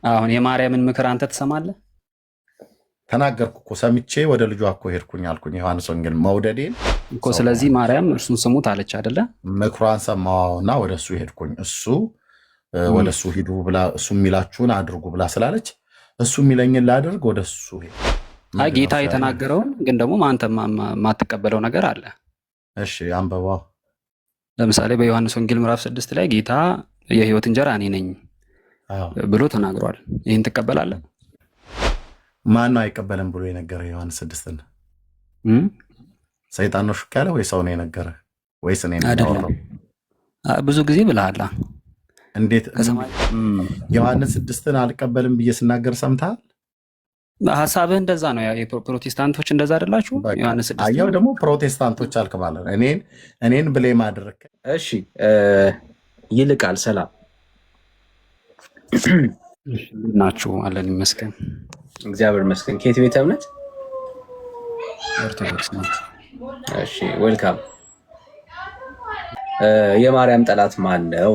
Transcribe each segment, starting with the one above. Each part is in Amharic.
አሁን የማርያምን ምክር አንተ ትሰማለህ ተናገርኩ እኮ ሰምቼ ወደ ልጇ እኮ ሄድኩኝ አልኩኝ። ዮሐንስ ወንጌል መውደዴን እኮ። ስለዚህ ማርያም እርሱን ስሙት አለች አይደለ? ምክሯን ሰማሁና ወደ እሱ ሄድኩኝ። እሱ ወደ እሱ ሂዱ ብላ እሱ የሚላችሁን አድርጉ ብላ ስላለች እሱ የሚለኝን ላድርግ ወደ እሱ ሄድ። አይ ጌታ የተናገረውን ግን ደግሞ አንተ የማትቀበለው ነገር አለ። እሺ አንበባው። ለምሳሌ በዮሐንስ ወንጌል ምዕራፍ 6 ላይ ጌታ የህይወት እንጀራ እኔ ነኝ ብሎ ተናግሯል። ይህን ትቀበላለህ? ማን ነው አይቀበልም ብሎ የነገረ? ዮሐንስ 6ን ሰይጣን ነው ሹክ ያለ ወይ ሰው ነው የነገረ ወይስ እኔ ነው? ብዙ ጊዜ ብለሃል። እንዴት ዮሐንስ 6ን አልቀበልም ብዬ ስናገር ሰምተሃል? ሀሳብህ እንደዛ ነው። የፕሮቴስታንቶች እንደዛ አይደላችሁ? ዮሐንስ 6 አየው ደግሞ ፕሮቴስታንቶች አልክ ማለት ነው። እኔን ብሌም አደረክ። እሺ ይልቃል ሰላም ናችሁ? አለን ይመስገን፣ እግዚአብሔር ይመስገን። ከየት ቤተ እምነት? ኦርቶዶክስ ነው። እሺ ዌልካም። የማርያም ጠላት ማን ነው?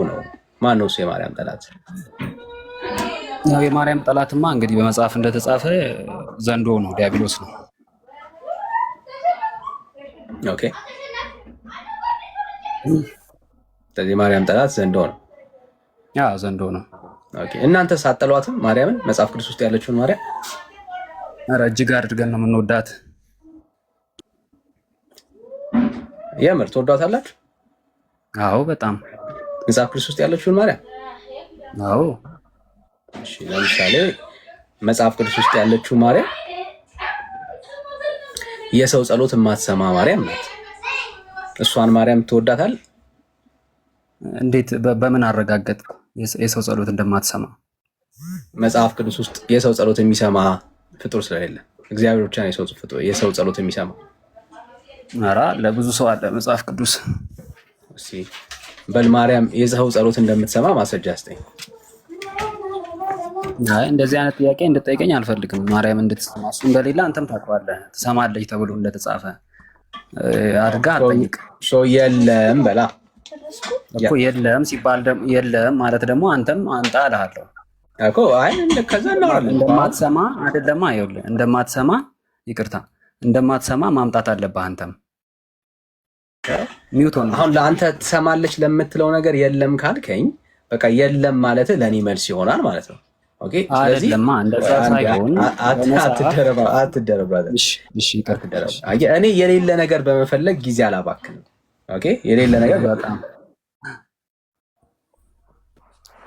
ማን ነው እሱ የማርያም ጠላት? ያው የማርያም ጠላትማ እንግዲህ በመጽሐፍ እንደተጻፈ ዘንዶ ነው፣ ዲያብሎስ ነው። ኦኬ። ስለዚህ የማርያም ጠላት ዘንዶ ነው። ያ ዘንዶ ነው። ኦኬ። እናንተ ሳጠሏትም ማርያምን መጽሐፍ ቅዱስ ውስጥ ያለችውን ማርያም? ኧረ እጅግ አድርገን ነው የምንወዳት። የምር ትወዷታላችሁ? አዎ በጣም። መጽሐፍ ቅዱስ ውስጥ ያለችውን ማርያም? አዎ። እሺ ለምሳሌ መጽሐፍ ቅዱስ ውስጥ ያለችው ማርያም የሰው ጸሎት የማትሰማ ማርያም ናት። እሷን ማርያም ትወዳታል? እንዴት? በምን አረጋገጥኩ የሰው ጸሎት እንደማትሰማ? መጽሐፍ ቅዱስ ውስጥ የሰው ጸሎት የሚሰማ ፍጡር ስለሌለ እግዚአብሔር ብቻ ነው የሰው ጸሎት የሚሰማ። ኧረ ለብዙ ሰው አለ መጽሐፍ ቅዱስ። እስኪ በል ማርያም የሰው ጸሎት እንደምትሰማ ማስረጃ ስጠኝ። አይ እንደዚህ አይነት ጥያቄ እንድጠይቀኝ አልፈልግም። ማርያም እንድትሰማ እሱ እንደሌለ አንተም ታውቀዋለህ። ትሰማለች ተብሎ እንደተጻፈ አድርጋ አትጠይቅ። የለም በላ እኮ የለም ሲባል የለም ማለት ደግሞ አንተም አንተ አልሃለሁ እኮ። አይ ከዛ ነው እንደማትሰማ አይደለማ። ይኸውልህ እንደማትሰማ ይቅርታ እንደማትሰማ ማምጣት አለብህ አንተም። ኒውቶን አሁን ለአንተ ትሰማለች ለምትለው ነገር የለም ካልከኝ በቃ የለም ማለት ለኔ መልስ ይሆናል ማለት ነው። ኦኬ። ስለዚህ አይደለማ እንደዛ ሳይሆን አትደረባ። እሺ እኔ የሌለ ነገር በመፈለግ ጊዜ አላባክንም። ኦኬ። የሌለ ነገር በጣም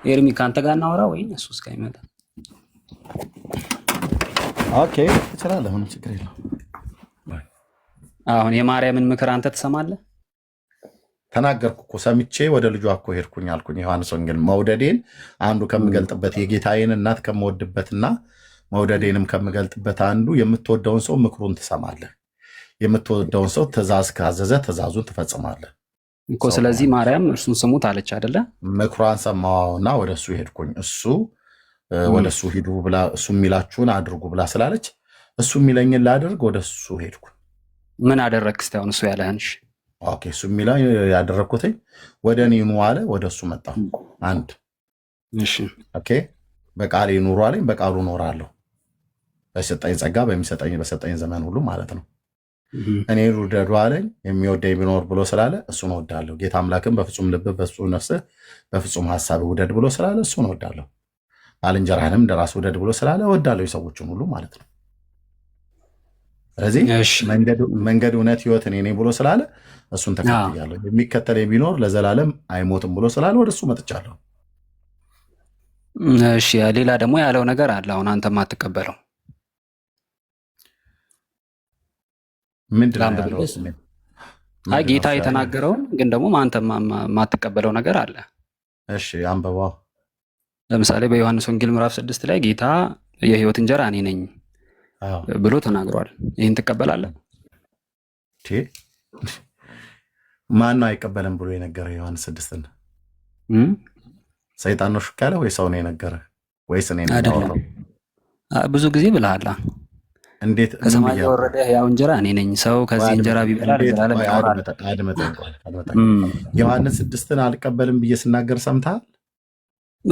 ኤርሚ ካንተ ጋር እናወራ ወይ እሱ እስከሚመጣ? ኦኬ ትችላለህ፣ ምንም ችግር የለውም። አሁን የማርያምን ምክር አንተ ትሰማለህ? ተናገርኩ እኮ ሰምቼ ወደ ልጇ እኮ ሄድኩኝ አልኩኝ። ዮሐንስ ወንጌል መውደዴን አንዱ ከምገልጥበት የጌታዬን እናት ከምወድበትና መውደዴንም ከምገልጥበት አንዱ የምትወደውን ሰው ምክሩን ትሰማለህ፣ የምትወደውን ሰው ትእዛዝ ካዘዘ ትእዛዙን ትፈጽማለህ እኮ። ስለዚህ ማርያም እርሱን ስሙት አለች አይደለ? ምክሯን ሰማሁና ወደ እሱ ሄድኩኝ። እሱ ወደ እሱ ሂዱ ብላ እሱ የሚላችሁን አድርጉ ብላ ስላለች እሱ የሚለኝን ላድርግ ወደ እሱ ሄድኩኝ። ምን አደረግክ እስቲ አሁን? እሱ ያለህንሽ ኦኬ። እሱ የሚለው ያደረግኩትኝ ወደ እኔ ኑ አለ፣ ወደ እሱ መጣሁ። አንድ እሺ ኦኬ። በቃሌ ኑሩ አለኝ፣ በቃሉ እኖራለሁ። በሰጠኝ ጸጋ በሰጠኝ ዘመን ሁሉ ማለት ነው። እኔ ውደዱ አለኝ፣ የሚወደኝ ቢኖር ብሎ ስላለ እሱን እወዳለሁ። ጌታ አምላክም በፍጹም ልብህ በፍጹም ነፍስህ በፍጹም ሀሳብ ውደድ ብሎ ስላለ እሱን እወዳለሁ። ባልንጀራህንም እንደራስ ውደድ ብሎ ስላለ እወዳለሁ የሰዎችን ሁሉ ማለት ነው። ስለዚህ መንገድ እውነት ህይወት እኔ ነኝ ብሎ ስላለ እሱን ተከትያለሁ። የሚከተል ቢኖር ለዘላለም አይሞትም ብሎ ስላለ ወደ እሱ መጥቻለሁ። እሺ ሌላ ደግሞ ያለው ነገር አለ አሁን አንተ ማትቀበለው ምንድን ነው? አይ ጌታ የተናገረውን ግን ደግሞ አንተ ማትቀበለው ነገር አለ። እሺ አንበባው። ለምሳሌ በዮሐንስ ወንጌል ምዕራፍ 6 ላይ ጌታ የህይወት እንጀራ እኔ ነኝ ብሎ ተናግሯል። ይህን ትቀበላለህ? ማን ነው አይቀበልም ብሎ የነገረ? ዮሐንስ 6ን ሰይጣን ነው ሹክ ያለ ወይ ሰው ነው የነገረ ወይስ እኔ ነው? ብዙ ጊዜ ብለሃል። እንዴት ከሰማይ የወረደ ያው እንጀራ እኔ ነኝ፣ ሰው ከዚህ እንጀራ ቢበላ ለዘላለም ይኖራል። ዮሐንስ 6ን አልቀበልም ብዬ ስናገር ሰምተሃል?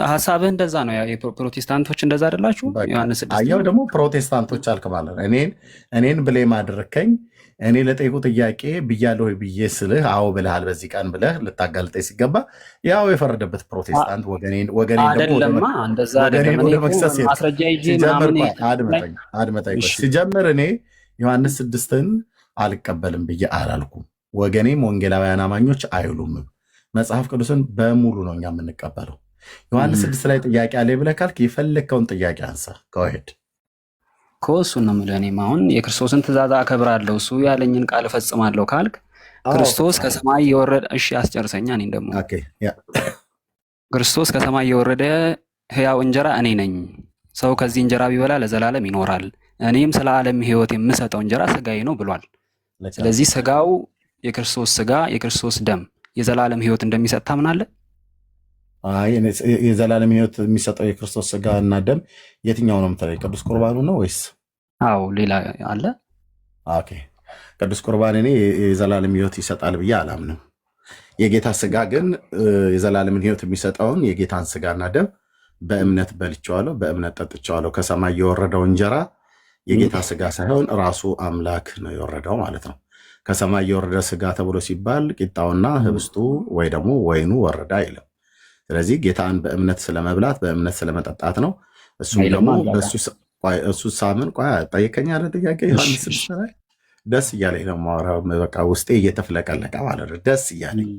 ሀሳብህ እንደዛ ነው። የፕሮቴስታንቶች እንደዛ አይደላችሁ? ዮሐንስ 6 አየው ደግሞ ፕሮቴስታንቶች አልክ ማለት ነው። እኔን ብሌም አድርከኝ። እኔ ለጠይቁ ጥያቄ ብያለሁ ብዬ ስልህ አዎ ብለሃል በዚህ ቀን ብለህ ልታጋልጠኝ ሲገባ ያው የፈረደበት ፕሮቴስታንት ወገኔን አይደለማ። እንደዛ አይደለም። ወደ መክሰስ ማስረጃ ይዤ ምናምን አድመጠኝ። ሲጀምር እኔ ዮሐንስ 6ን አልቀበልም ብዬ አላልኩም። ወገኔም ወንጌላውያን አማኞች አይሉም። መጽሐፍ ቅዱስን በሙሉ ነው እኛ የምንቀበለው። ዮሐንስ 6 ላይ ጥያቄ አለ ብለህ ካልክ የፈለግከውን ጥያቄ አንሳ። ከወሄድ እሱን ነው የምልህ። እኔም አሁን የክርስቶስን ትእዛዝ አከብራለሁ እሱ ያለኝን ቃል እፈጽማለሁ ካልክ ክርስቶስ ከሰማይ የወረደ እሺ፣ አስጨርሰኛ። እኔም ደግሞ ክርስቶስ ከሰማይ የወረደ ሕያው እንጀራ እኔ ነኝ። ሰው ከዚህ እንጀራ ቢበላ ለዘላለም ይኖራል። እኔም ስለ ዓለም ሕይወት የምሰጠው እንጀራ ስጋዬ ነው ብሏል። ስለዚህ ስጋው የክርስቶስ ስጋ የክርስቶስ ደም የዘላለም ሕይወት እንደሚሰጥ ታምናለህ? የዘላለም ሕይወት የሚሰጠው የክርስቶስ ስጋ እና ደም የትኛው ነው የምትለኝ? ቅዱስ ቁርባኑ ነው ወይስ? አዎ ሌላ አለ። ኦኬ ቅዱስ ቁርባን እኔ የዘላለም ሕይወት ይሰጣል ብዬ አላምንም። የጌታ ስጋ ግን የዘላለምን ሕይወት የሚሰጠውን የጌታን ስጋና ደም በእምነት በልቼዋለሁ፣ በእምነት ጠጥቼዋለሁ። ከሰማይ የወረደው እንጀራ የጌታ ስጋ ሳይሆን ራሱ አምላክ ነው የወረደው ማለት ነው። ከሰማይ የወረደ ስጋ ተብሎ ሲባል ቂጣውና ህብስቱ ወይ ደግሞ ወይኑ ወረደ አይልም። ስለዚህ ጌታን በእምነት ስለመብላት በእምነት ስለመጠጣት ነው። እሱም ደግሞ እሱ ሳምን ጠይቀኛለህ ጥያቄ ዮሐንስ 6 ላይ ደስ እያለኝ ነው የማወራው። በቃ ውስጤ እየተፍለቀለቀ ማለት ነው ደስ እያለኝ።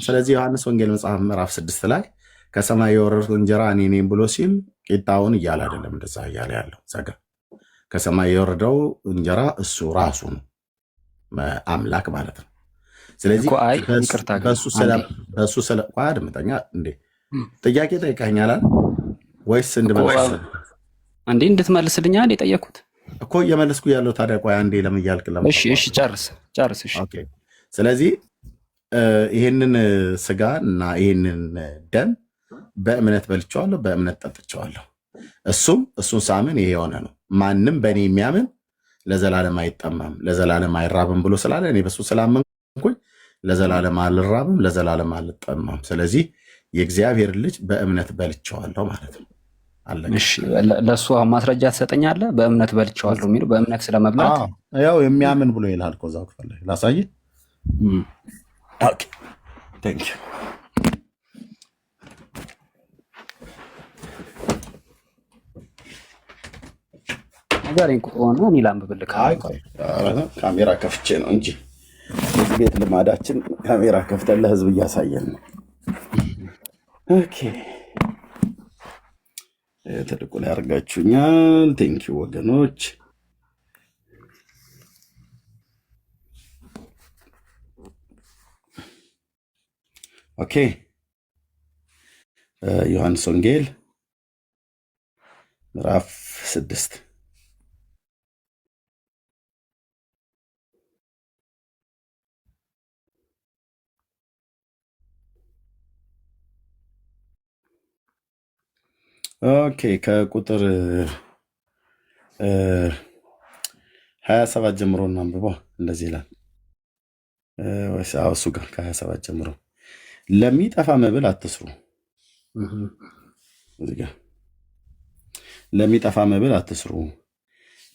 ስለዚህ ዮሐንስ ወንጌል መጽሐፍ ምዕራፍ 6 ላይ ከሰማይ የወረደው እንጀራ እኔ ነኝ ብሎ ሲል ቂጣውን እያለ አይደለም እንደዛ እያለ ያለው ዘጋ። ከሰማይ የወረደው እንጀራ እሱ ራሱ ነው አምላክ ማለት ነው። ስለዚህ በእሱ ስለ አድምጠኛ እንዴ ጥያቄ ጠይቀኛል ወይስ እንድትመልስልኛ የጠየኩት እኮ እየመለስኩ ያለው ታዲያ ቆይ አንዴ ለምን እያልክ እሺ ጨርስ። ስለዚህ ይህንን ስጋ እና ይህንን ደም በእምነት በልቼዋለሁ፣ በእምነት ጠጥቼዋለሁ። እሱን ሳምን ይሄ የሆነ ነው። ማንም በእኔ የሚያምን ለዘላለም አይጠማም ለዘላለም አይራብም ብሎ ስላለ እኔ በሱ ስላመንኩኝ ለዘላለም አልራብም ለዘላለም አልጠማም። ስለዚህ የእግዚአብሔር ልጅ በእምነት በልቼዋለሁ ማለት ነው። ለእሱ አሁን ማስረጃ ትሰጠኛለህ? በእምነት በልቼዋለሁ የሚለው በእምነት ስለመብላት ያው የሚያምን ብሎ ይልሃል እኮ እዛው ክፍል ላይ ላሳይህ። ነገሬን ቁጥሩን እኔ ላንብብልህ። ካሜራ ከፍቼ ነው እንጂ ቤት ልማዳችን ካሜራ ከፍተን ለህዝብ እያሳየን ነው። ኦኬ ትልቁ ላይ አድርጋችሁኛል። ቴንኪው ወገኖች። ኦኬ ዮሐንስ ወንጌል ምዕራፍ 6 ኦኬ ከቁጥር 27 ጀምሮ እናንብበው። እንደዚህ ይላል። እሱ ጋር ከ27 ጀምሮ ለሚጠፋ መብል አትስሩ። ለሚጠፋ መብል አትስሩ፣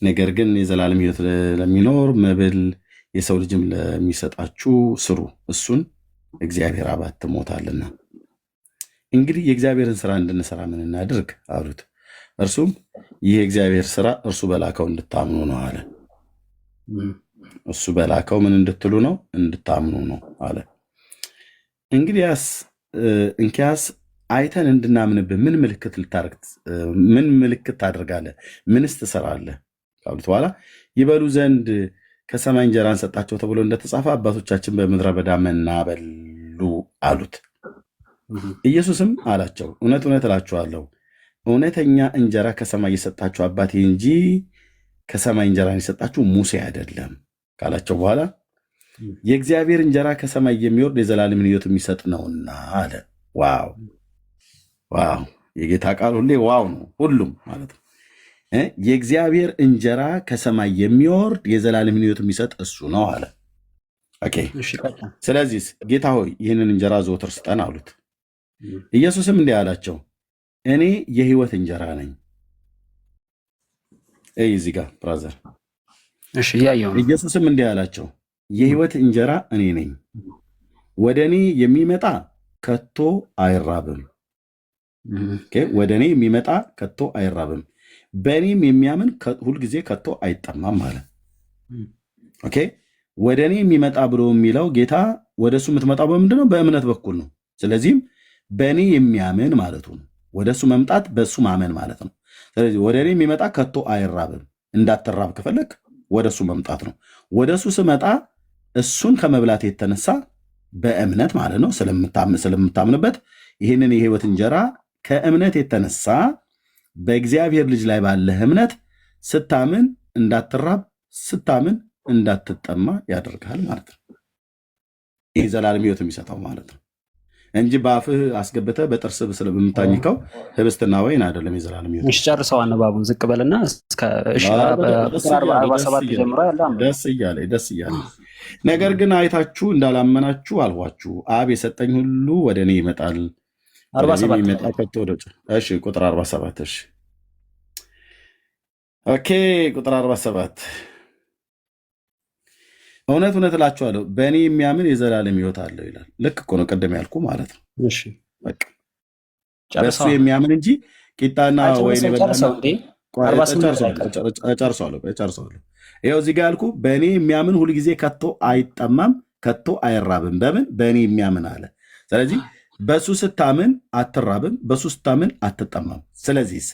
ነገር ግን የዘላለም ሕይወት ለሚኖር መብል የሰው ልጅም ለሚሰጣችሁ ስሩ፣ እሱን እግዚአብሔር አብ አትሞታልና። እንግዲህ የእግዚአብሔርን ስራ እንድንሰራ ምን እናድርግ አሉት። እርሱም ይህ የእግዚአብሔር ስራ እርሱ በላከው እንድታምኑ ነው አለ። እሱ በላከው ምን እንድትሉ ነው? እንድታምኑ ነው አለ። እንኪያስ አይተን እንድናምንብህ ምን ምልክት ታደርጋለህ? ምንስ ትሰራለህ? ካሉት በኋላ ይበሉ ዘንድ ከሰማይ እንጀራን ሰጣቸው ተብሎ እንደተጻፈ አባቶቻችን በምድረ በዳ መና በሉ አሉት። ኢየሱስም አላቸው፣ እውነት እውነት እላችኋለሁ እውነተኛ እንጀራ ከሰማይ የሰጣችሁ አባቴ እንጂ ከሰማይ እንጀራን የሰጣችሁ ሙሴ አይደለም ካላቸው በኋላ የእግዚአብሔር እንጀራ ከሰማይ የሚወርድ የዘላለምን ሕይወት የሚሰጥ ነውና አለ። ዋው! የጌታ ቃል ሁሌ ዋው ነው፣ ሁሉም ማለት ነው። የእግዚአብሔር እንጀራ ከሰማይ የሚወርድ የዘላለምን ሕይወት የሚሰጥ እሱ ነው አለ። ኦኬ። ስለዚህ ጌታ ሆይ ይህንን እንጀራ ዘወትር ስጠን አሉት። ኢየሱስም እንዲህ አላቸው፣ እኔ የህይወት እንጀራ ነኝ። እዚህ ጋር ብራዘር፣ ኢየሱስም እንዲህ አላቸው፣ የህይወት እንጀራ እኔ ነኝ። ወደ እኔ የሚመጣ ከቶ አይራብም። ወደ እኔ የሚመጣ ከቶ አይራብም፣ በእኔም የሚያምን ሁልጊዜ ከቶ አይጠማም አለ። ኦኬ፣ ወደ እኔ የሚመጣ ብሎ የሚለው ጌታ ወደ እሱ የምትመጣው በምንድን ነው? በእምነት በኩል ነው። ስለዚህም በእኔ የሚያምን ማለቱ ነው። ወደ እሱ መምጣት በእሱ ማመን ማለት ነው። ስለዚህ ወደ እኔ የሚመጣ ከቶ አይራብም። እንዳትራብ ከፈለግ ወደ እሱ መምጣት ነው። ወደ እሱ ስመጣ እሱን ከመብላት የተነሳ በእምነት ማለት ነው ስለምታምንበት ይህንን የህይወት እንጀራ ከእምነት የተነሳ በእግዚአብሔር ልጅ ላይ ባለህ እምነት ስታምን እንዳትራብ፣ ስታምን እንዳትጠማ ያደርግሃል ማለት ነው። ይህ ዘላለም ህይወት የሚሰጠው ማለት ነው እንጂ በአፍህ አስገብተህ በጥርስህ ስለምታኝከው ህብስትና ወይን አይደለም የዘላለም ህይወት። ጨርሰው አነባቡን ዝቅ በልና እስከ 47 ጀምሮ ያለ ደስ እያለ ነገር ግን አይታችሁ እንዳላመናችሁ አልኋችሁ። አብ የሰጠኝ ሁሉ ወደ እኔ ይመጣል። 47 እሺ፣ ቁጥር 47 እሺ፣ ኦኬ፣ ቁጥር 47 እውነት እውነት እላችኋለሁ በእኔ የሚያምን የዘላለም ህይወት አለው ይላል። ልክ እኮ ነው፣ ቅድም ያልኩ ማለት ነው። እሺ፣ በቃ በእሱ የሚያምን እንጂ ቂጣና ወይን የበላና እጨርሰዋለሁ። ይኸው እዚህ ጋር ያልኩ በእኔ የሚያምን ሁልጊዜ ከቶ አይጠማም፣ ከቶ አይራብም። በምን? በእኔ የሚያምን አለ። ስለዚህ በእሱ ስታምን አትራብም፣ በእሱ ስታምን አትጠማም። ስለዚህ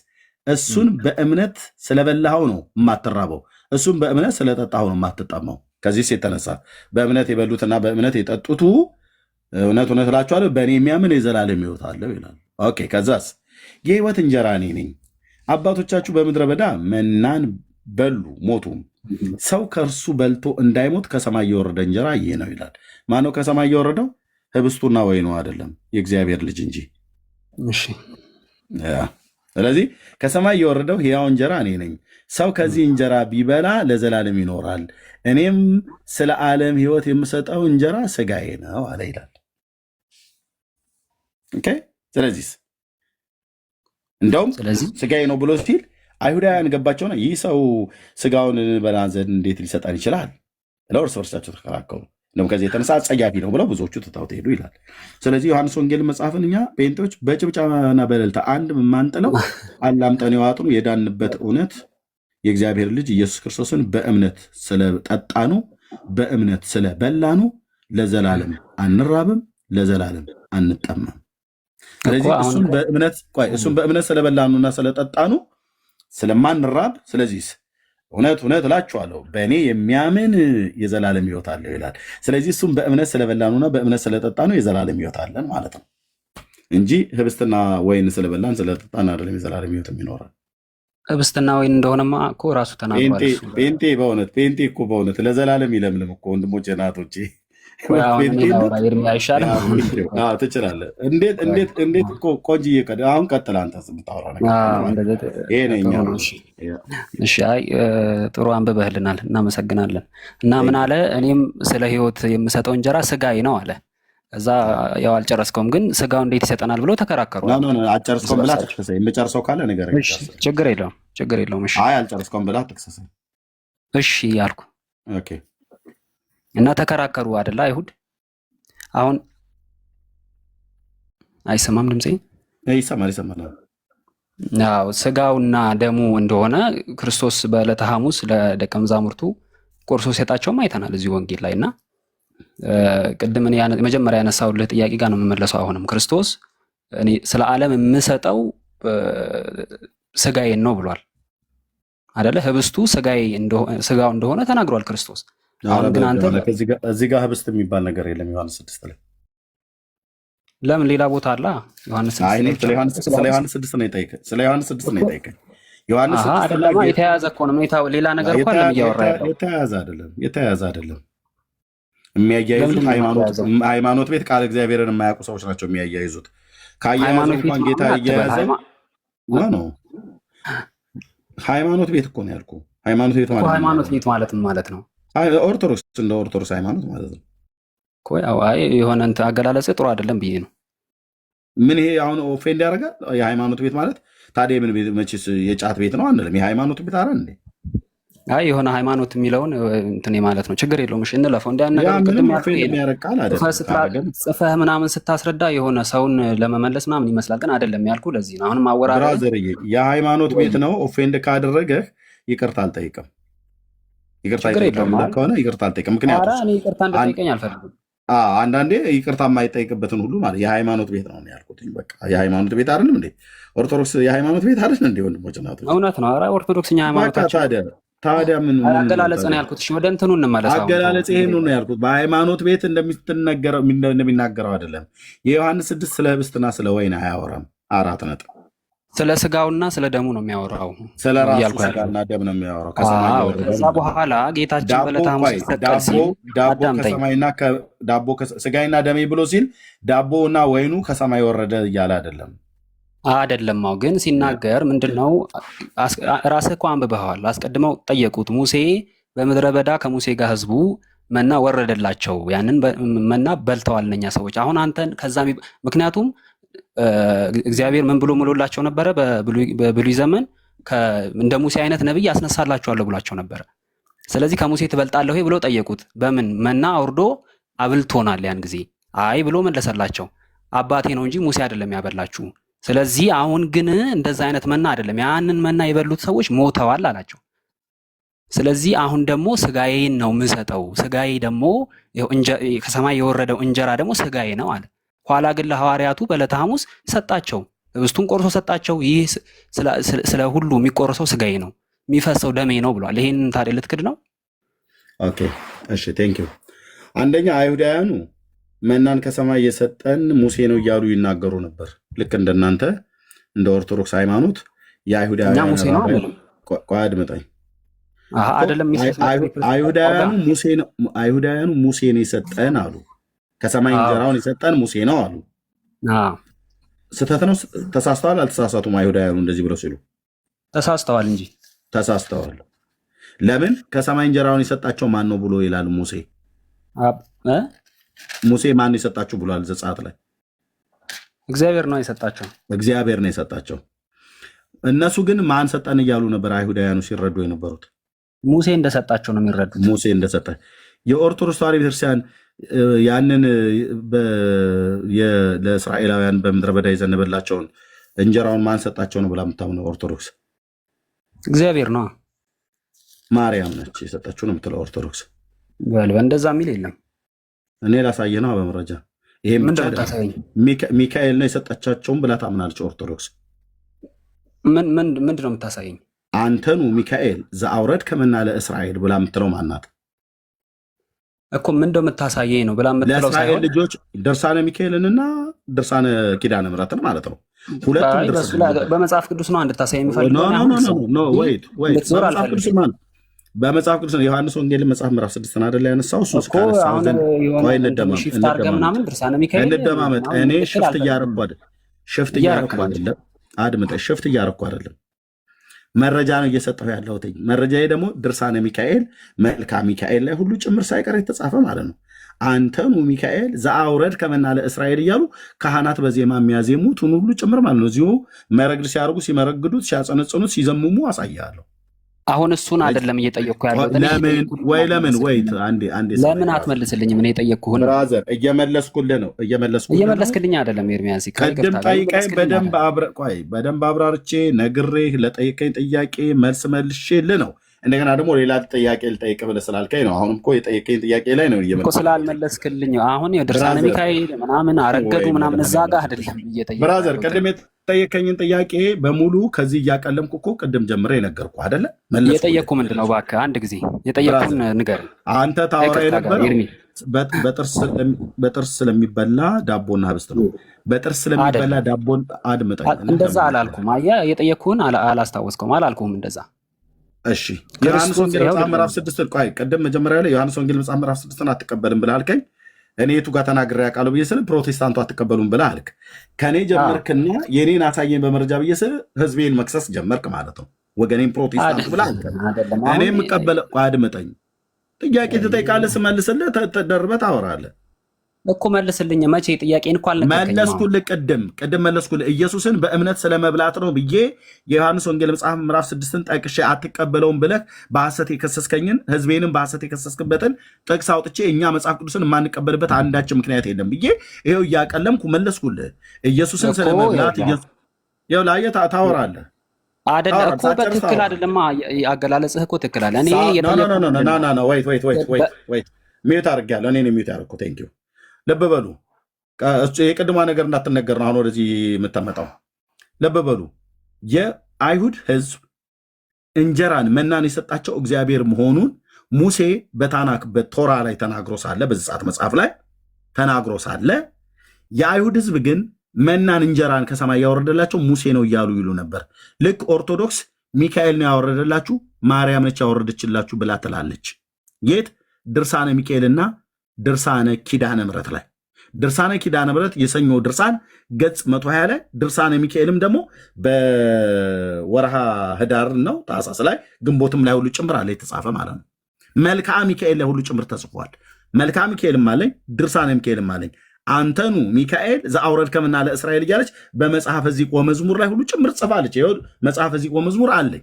እሱን በእምነት ስለበላኸው ነው የማትራበው፣ እሱን በእምነት ስለጠጣኸው ነው የማትጠማው። ከዚህ የተነሳ በእምነት የበሉትና በእምነት የጠጡቱ እውነት እውነት እላችኋለሁ በእኔ የሚያምን የዘላለም ህይወት አለው ይላል። ኦኬ፣ ከዛስ የህይወት እንጀራ እኔ ነኝ። አባቶቻችሁ በምድረ በዳ መናን በሉ ሞቱም፣ ሰው ከእርሱ በልቶ እንዳይሞት ከሰማይ የወረደ እንጀራ ይህ ነው ይላል። ማነው ከሰማይ የወረደው? ህብስቱና ወይኑ አይደለም፣ የእግዚአብሔር ልጅ እንጂ። ስለዚህ ከሰማይ የወረደው ሕያው እንጀራ እኔ ነኝ። ሰው ከዚህ እንጀራ ቢበላ ለዘላለም ይኖራል፣ እኔም ስለ ዓለም ህይወት የምሰጠው እንጀራ ስጋዬ ነው አለ ይላል። ስለዚህ እንደውም ስጋዬ ነው ብሎ ሲል አይሁዳውያን ገባቸውና ይህ ሰው ስጋውን እንበላ ዘንድ እንዴት ሊሰጠን ይችላል ብለው እርስ በርሳቸው ተከራከሩ። እንደውም ከዚህ የተነሳ አጸያፊ ነው ብለው ብዙዎቹ ትተውት ሄዱ ይላል። ስለዚህ ዮሐንስ ወንጌል መጽሐፍን እኛ ጴንጤዎች በጭብጨባና በእልልታ አንድ የማንጥለው አላምጠን የዋጥኑ የዳንበት እውነት የእግዚአብሔር ልጅ ኢየሱስ ክርስቶስን በእምነት ስለጠጣኑ በእምነት ስለበላኑ ለዘላለም አንራብም፣ ለዘላለም አንጠማም። ስለዚህ እሱን በእምነት ስለበላኑና ስለጠጣኑ ስለማንራብ፣ ስለዚህ እውነት እውነት እላችኋለሁ በእኔ የሚያምን የዘላለም ህይወት አለው ይላል። ስለዚህ እሱም በእምነት ስለበላኑና በእምነት ስለጠጣኑ የዘላለም ህይወት አለን ማለት ነው እንጂ ህብስትና ወይን ስለበላን ስለጠጣን አይደለም የዘላለም ህይወት ይኖራል። ህብስትና ወይን እንደሆነማ እኮ ራሱ ተናግሯል። ጴንጤ እኮ በእውነት ለዘላለም ይለምልም እኮ ወንድሞቼ ናቶቼ። ትችላለህ። እንዴት ቆንጅዬ፣ አሁን ቀጥል አንተ የምታወራ ነገር። ጥሩ አንብበህልናል፣ እናመሰግናለን። እና ምን አለ? እኔም ስለ ህይወት የምሰጠው እንጀራ ስጋዬ ነው አለ። ከዛ ያው አልጨረስከውም፣ ግን ስጋው እንዴት ይሰጠናል ብሎ ተከራከሩ። አልጨረስከውም ብላ አትክሰሰኝ። የምጨርሰው ካለ ነገር ችግር የለውም። አልጨረስከውም ብላ አትክሰሰኝ። እሺ ያልኩ እና ተከራከሩ አይደለ? አይሁድ አሁን አይሰማም ድምጼ? ይሰማል። አዎ፣ ስጋውና ደሙ እንደሆነ ክርስቶስ በዕለተ ሐሙስ ለደቀ መዛሙርቱ ቆርሶ ሲሰጣቸውም አይተናል እዚህ ወንጌል ላይ። እና ቅድም መጀመሪያ ያነሳሁልህ ጥያቄ ጋር ነው የምመለሰው። አሁንም ክርስቶስ እኔ ስለ ዓለም የምሰጠው ስጋዬን ነው ብሏል አይደለ? ህብስቱ ስጋው እንደሆነ ተናግሯል ክርስቶስ። አሁን ግን አንተ እዚህ ጋር ህብስት የሚባል ነገር የለም ዮሐንስ 6 ላይ። ለምን ሌላ ቦታ አለ? ዮሐንስ 6 ስለ ዮሐንስ 6 ነው የጠየቀኝ። ስለ ዮሐንስ 6 ነው የጠየቀኝ። ዮሐንስ 6 ላይ የተያያዘ እኮ ነው። ሌላ ነገር እኮ አይደለም እያወራ ያለው። የተያያዘ አይደለም። የሚያያይዙት ሃይማኖት ቤት ቃል እግዚአብሔርን የማያውቁ ሰዎች ናቸው የሚያያይዙት። ከአያያዘ እንኳን ጌታ እያያዘ ነው። ሃይማኖት ቤት እኮ ነው ያልኩ። ሃይማኖት ቤት ማለት ነው ኦርቶዶክስ፣ እንደ ኦርቶዶክስ ሃይማኖት ማለት ነው። የሆነ አገላለጽ ጥሩ አይደለም ብዬ ነው። ምን ይሄ አሁን ኦፌንድ ያደርጋል? የሃይማኖት ቤት ማለት ታዲያ ምን ቤት? መቼስ የጫት ቤት ነው አንልም። የሃይማኖት ቤት አረ እንዴ? አይ የሆነ ሃይማኖት የሚለውን እንትን ማለት ነው። ችግር የለውም። እሺ እንለፈው። እንደ ነገር ምንም ኦፌንድ የሚያደርግ ቃል አይደለም። ጽፈህ ምናምን ስታስረዳ የሆነ ሰውን ለመመለስ ምናምን ይመስላል፣ ግን አይደለም ያልኩ ለዚህ ነው። አሁንም አወራረድ ብራዘርዬ፣ የሃይማኖት ቤት ነው። ኦፌንድ ካደረገህ ይቅርታ አልጠይቅም። ይቅርታ ከሆነ ይቅርታ አልጠይቅም። ምክንያቱም እኔ ይቅርታ እንድጠይቀኝ አልፈልግም። አንዳንዴ ይቅርታ የማይጠይቅበትን ሁሉ ማለት የሃይማኖት ቤት ነው ያልኩት። በቃ የሃይማኖት ቤት አይደለም እንዴ? ኦርቶዶክስ የሃይማኖት ቤት አይደል እንዴ? ወንድሞች እናቶች፣ እውነት ነው። ኧረ ኦርቶዶክስኛ ሃይማኖታችን ታዲያ ምን አገላለጽ ነው ያልኩት። እሺ ወደ እንትኑ እንመለስ። አገላለጽ ይሄን ነው ያልኩት። በሃይማኖት ቤት እንደሚናገረው አይደለም። የዮሐንስ 6 ስለ ህብስትና ስለ ወይን አያወራም። 4 ነጥብ። ስለ ስጋውና ስለ ደሙ ነው የሚያወራው። ስለ ራሱ ስጋና ደም ነው የሚያወራው። ከዛ በኋላ ጌታችን በለታሙስ ሲሰቀል ሲል ዳቦ ስጋይና ደሜ ብሎ ሲል ዳቦና ወይኑ ከሰማይ ወረደ እያለ አይደለም። አይደለማው ግን ሲናገር ምንድነው? ራስህ እኮ አንብበዋል። አስቀድመው ጠየቁት። ሙሴ በምድረ በዳ ከሙሴ ጋር ህዝቡ መና ወረደላቸው፣ ያንን መና በልተዋል እነኛ ሰዎች። አሁን አንተን ከዛ ምክንያቱም እግዚአብሔር ምን ብሎ ምሎላቸው ነበረ? በብሉይ ዘመን እንደ ሙሴ አይነት ነብይ አስነሳላቸዋለሁ ብሏቸው ነበረ። ስለዚህ ከሙሴ ትበልጣለህ ወይ ብሎ ጠየቁት። በምን መና አውርዶ አብልቶናል ያን ጊዜ። አይ ብሎ መለሰላቸው፣ አባቴ ነው እንጂ ሙሴ አይደለም ያበላችሁ። ስለዚህ አሁን ግን እንደዛ አይነት መና አይደለም፣ ያንን መና የበሉት ሰዎች ሞተዋል አላቸው። ስለዚህ አሁን ደግሞ ስጋዬን ነው የምሰጠው፣ ስጋዬ ደግሞ ከሰማይ የወረደው እንጀራ ደግሞ ስጋዬ ነው አለ። ኋላ ግን ለሐዋርያቱ በዕለተ ሐሙስ ሰጣቸው፣ ህብስቱን ቆርሶ ሰጣቸው። ይህ ስለ ሁሉ የሚቆርሰው ስጋዬ ነው የሚፈሰው ደሜ ነው ብሏል። ይሄንን ታዲያ ልትክድ ነው? ኦኬ እሺ፣ ቴንኪው። አንደኛ አይሁዳውያኑ መናን ከሰማይ የሰጠን ሙሴ ነው እያሉ ይናገሩ ነበር። ልክ እንደናንተ እንደ ኦርቶዶክስ ሃይማኖት የአይሁዳውያኑ አድምጠኝ፣ አይሁዳውያኑ ሙሴ ነው የሰጠን አሉ። ከሰማይ እንጀራውን የሰጠን ሙሴ ነው አሉ። ስህተት ነው? ተሳስተዋል? አልተሳሳቱም? አይሁዳውያኑ እንደዚህ ብለው ሲሉ ተሳስተዋል እንጂ ተሳስተዋል። ለምን? ከሰማይ እንጀራውን የሰጣቸው ማን ነው ብሎ ይላል ሙሴ። ሙሴ ማን የሰጣችሁ ብሏል ዘጸአት ላይ? እግዚአብሔር ነው የሰጣቸው። እግዚአብሔር ነው የሰጣቸው። እነሱ ግን ማን ሰጠን እያሉ ነበር አይሁዳውያኑ ሲረዱ የነበሩት። ሙሴ እንደሰጣቸው ነው የሚረዱት። ሙሴ እንደሰጠ። የኦርቶዶክስ ተዋሕዶ ቤተክርስቲያን ያንን ለእስራኤላውያን በምድረ በዳ የዘነበላቸውን እንጀራውን ማን ሰጣቸው ነው ብላ የምታምነው ኦርቶዶክስ? እግዚአብሔር ነው። ማርያም ነች የሰጣችሁ ነው የምትለው ኦርቶዶክስ። እንደዛ የሚል የለም። እኔ ላሳየህ ነው በመረጃ። ይሄ ሚካኤል ነው የሰጣቻቸውን ብላ ታምናለች ኦርቶዶክስ። ምንድን ነው የምታሳየኝ? አንተኑ ሚካኤል ዘአውረድ ከመና ለእስራኤል ብላ የምትለው ማናት እኮ? ምን እንደምታሳየኝ ነው ብላ የምትለው ለእስራኤል ልጆች ድርሳነ ሚካኤልንና ድርሳነ ኪዳነ ምሕረትን ማለት ነው። ሁለቱም በመጽሐፍ ቅዱስ ነው እንድታሳየኝ የምፈልገው። በመጽሐፍ ቅዱስ ነው። ዮሐንስ ወንጌል መጽሐፍ ምዕራፍ 6 አይደል ያነሳው? እሱ እንደማመጥ እኔ ሽፍት እያረኩ አይደለም። አድምጠኝ፣ ሽፍት እያረኩ አይደለም። መረጃ ነው እየሰጠሁ ያለሁት። መረጃዬ ደግሞ ድርሳነ ሚካኤል መልካ ሚካኤል ላይ ሁሉ ጭምር ሳይቀር የተጻፈ ማለት ነው። አንተኑ ሚካኤል ዘአውረድ ከመና ለእስራኤል እያሉ ካህናት በዜማ የሚያዜሙትን ሁሉ ጭምር ማለት ነው። እዚሁ መረግድ ሲያደርጉ፣ ሲመረግዱት፣ ሲያጸነጽኑት፣ ሲዘምሙ አሳያለሁ። አሁን እሱን አይደለም እየጠየቅኩ ያለሁት። ለምን አትመልስልኝም? እኔ የጠየቅኩህን ብራዘር እየመለስኩልህ ነው። እየመለስክልኝ አይደለም ኤርሚያስ። ቅድም ጠይቀኝ በደንብ አብራርቼ ነግሬህ ለጠይቀኝ ጥያቄ መልስ መልሼልህ ነው። እንደገና ደግሞ ሌላ ጥያቄ ልጠይቅህ ብለህ ስላልከኝ ነው። አሁንም እኮ የጠየቀኝ ጥያቄ ላይ ነው እኮ ስላልመለስክልኝ። አሁን ድርሳነ ሚካኤል ምናምን አረገዱ ምናምን እዛ ጋር አይደለም እየጠየቅኩህ ብራዘር። ቅድም የጠየቀኝን ጥያቄ በሙሉ ከዚህ እያቀለምኩ እኮ ቅድም ጀምሬ ነገርኩህ አይደለ? የጠየቅኩህ ምንድን ነው? እባክህ አንድ ጊዜ የጠየቅኩህን ንገረኝ። አንተ ታወራ የነበረው በጥርስ ስለሚበላ ዳቦና ህብስት ነው። በጥርስ ስለሚበላ ዳቦን አድምጠኝ። እንደዛ አላልኩም። አየህ፣ የጠየቅኩህን አላስታወስከውም። አላልኩህም እንደዛ። እሺ ዮሐንስ ወንጌል መጽሐፍ ምዕራፍ 6 ቆይ፣ ቅድም መጀመሪያ ላይ ዮሐንስ ወንጌል መጽሐፍ ምዕራፍ 6 አትቀበልም ብለህ አልከኝ። እኔ የቱ ጋር ተናግሬ ያውቃለሁ ብዬ ስል ፕሮቴስታንቱ አትቀበሉም ብለህ አልክ። ከኔ ጀመርክና የኔን አሳየኝ በመረጃ ብዬ ስል ህዝቤን መክሰስ ጀመርክ ማለት ነው። ወገኔን ፕሮቴስታንቱ ብለህ አልክ። እኔ የምቀበለው አድምጠኝ። ጥያቄ ትጠይቃለህ፣ ስመልስልህ ተደርበህ ታወራለህ። እኮ መልስልኝ። መቼ ጥያቄን እኮ አልነገርከኝም። መለስኩልህ። ቅድም መለስኩልህ። ኢየሱስን በእምነት ስለመብላት ነው ብዬ የዮሐንስ ወንጌል መጽሐፍ ምዕራፍ 6ን ጠቅሼ አትቀበለውም ብለህ በሐሰት የከሰስከኝን ህዝቤንም በሐሰት የከሰስክበትን ጥቅስ አውጥቼ እኛ መጽሐፍ ቅዱስን የማንቀበልበት አንዳች ምክንያት የለም ብዬ ይኸው እያቀለምኩ መለስኩልህ። ኢየሱስን ስለመብላት ይኸው ላየህ ታወራለህ አይደለ እኮ በትክክል አይደለማ። አገላለጽህ እኮ ትክክል አለ። እኔ ወይት ሚዩት አድርጌያለሁ። እኔ ሚዩት ያደረኩ ቴንኪው። ልብ በሉ፣ የቅድሟ ነገር እንዳትነገር ነው አሁን ወደዚህ የምታመጣው። ልብ በሉ፣ የአይሁድ ህዝብ እንጀራን መናን የሰጣቸው እግዚአብሔር መሆኑን ሙሴ በታናክ በቶራ ላይ ተናግሮ ሳለ በዘጸአት መጽሐፍ ላይ ተናግሮ ሳለ የአይሁድ ህዝብ ግን መናን እንጀራን ከሰማይ ያወረደላቸው ሙሴ ነው እያሉ ይሉ ነበር። ልክ ኦርቶዶክስ ሚካኤል ነው ያወረደላችሁ ማርያም ነች ያወረደችላችሁ ብላ ትላለች። የት ድርሳነ ሚካኤልና ድርሳነ ኪዳነ ምሕረት ላይ ድርሳነ ኪዳነ ምሕረት የሰኞ ድርሳን ገጽ 120 ላይ ድርሳነ ሚካኤልም ደግሞ በወርሃ ህዳር ነው ታኅሳስ ላይ ግንቦትም ላይ ሁሉ ጭምር አለ የተጻፈ ማለት ነው። መልክዓ ሚካኤል ላይ ሁሉ ጭምር ተጽፏል። መልክዓ ሚካኤልም አለኝ ድርሳነ ሚካኤልም አለኝ። አንተኑ ሚካኤል ዘአውረድ ከምና ለእስራኤል እያለች በመጽሐፈ ዚቆ መዝሙር ላይ ሁሉ ጭምር ጽፋለች። ይኸው መጽሐፈ ዚቆ መዝሙር አለኝ።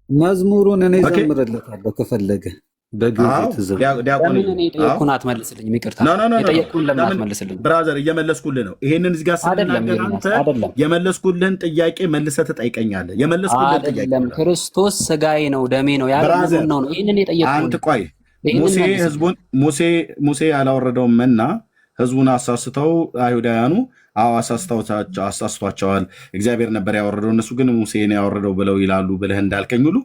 መዝሙሩን እኔ ዘምርለታለሁ ከፈለገ የጠየኩህን አትመልስልኝ። ይቅርታ የጠየኩህን ለምን አትመልስልኝ? ብራዘር እየመለስኩልህ ነው። ይሄንን እዚህ ጋር ስንናገር አንተ የመለስኩልህን ጥያቄ መልሰህ ትጠይቀኛለህ። የመለስኩልህን ጥያቄ ክርስቶስ ስጋዬ ነው ደሜ ነው ያለው ነው። ይሄንን የጠየኩህን አንተ ቆይ ሙሴ ያላወረደውን መና ህዝቡን አሳስተው አይሁዳውያኑ አሳስቷቸዋል። እግዚአብሔር ነበር ያወረደው፣ እነሱ ግን ሙሴ ነው ያወረደው ብለው ይላሉ ብለህ እንዳልከኝ ሁሉ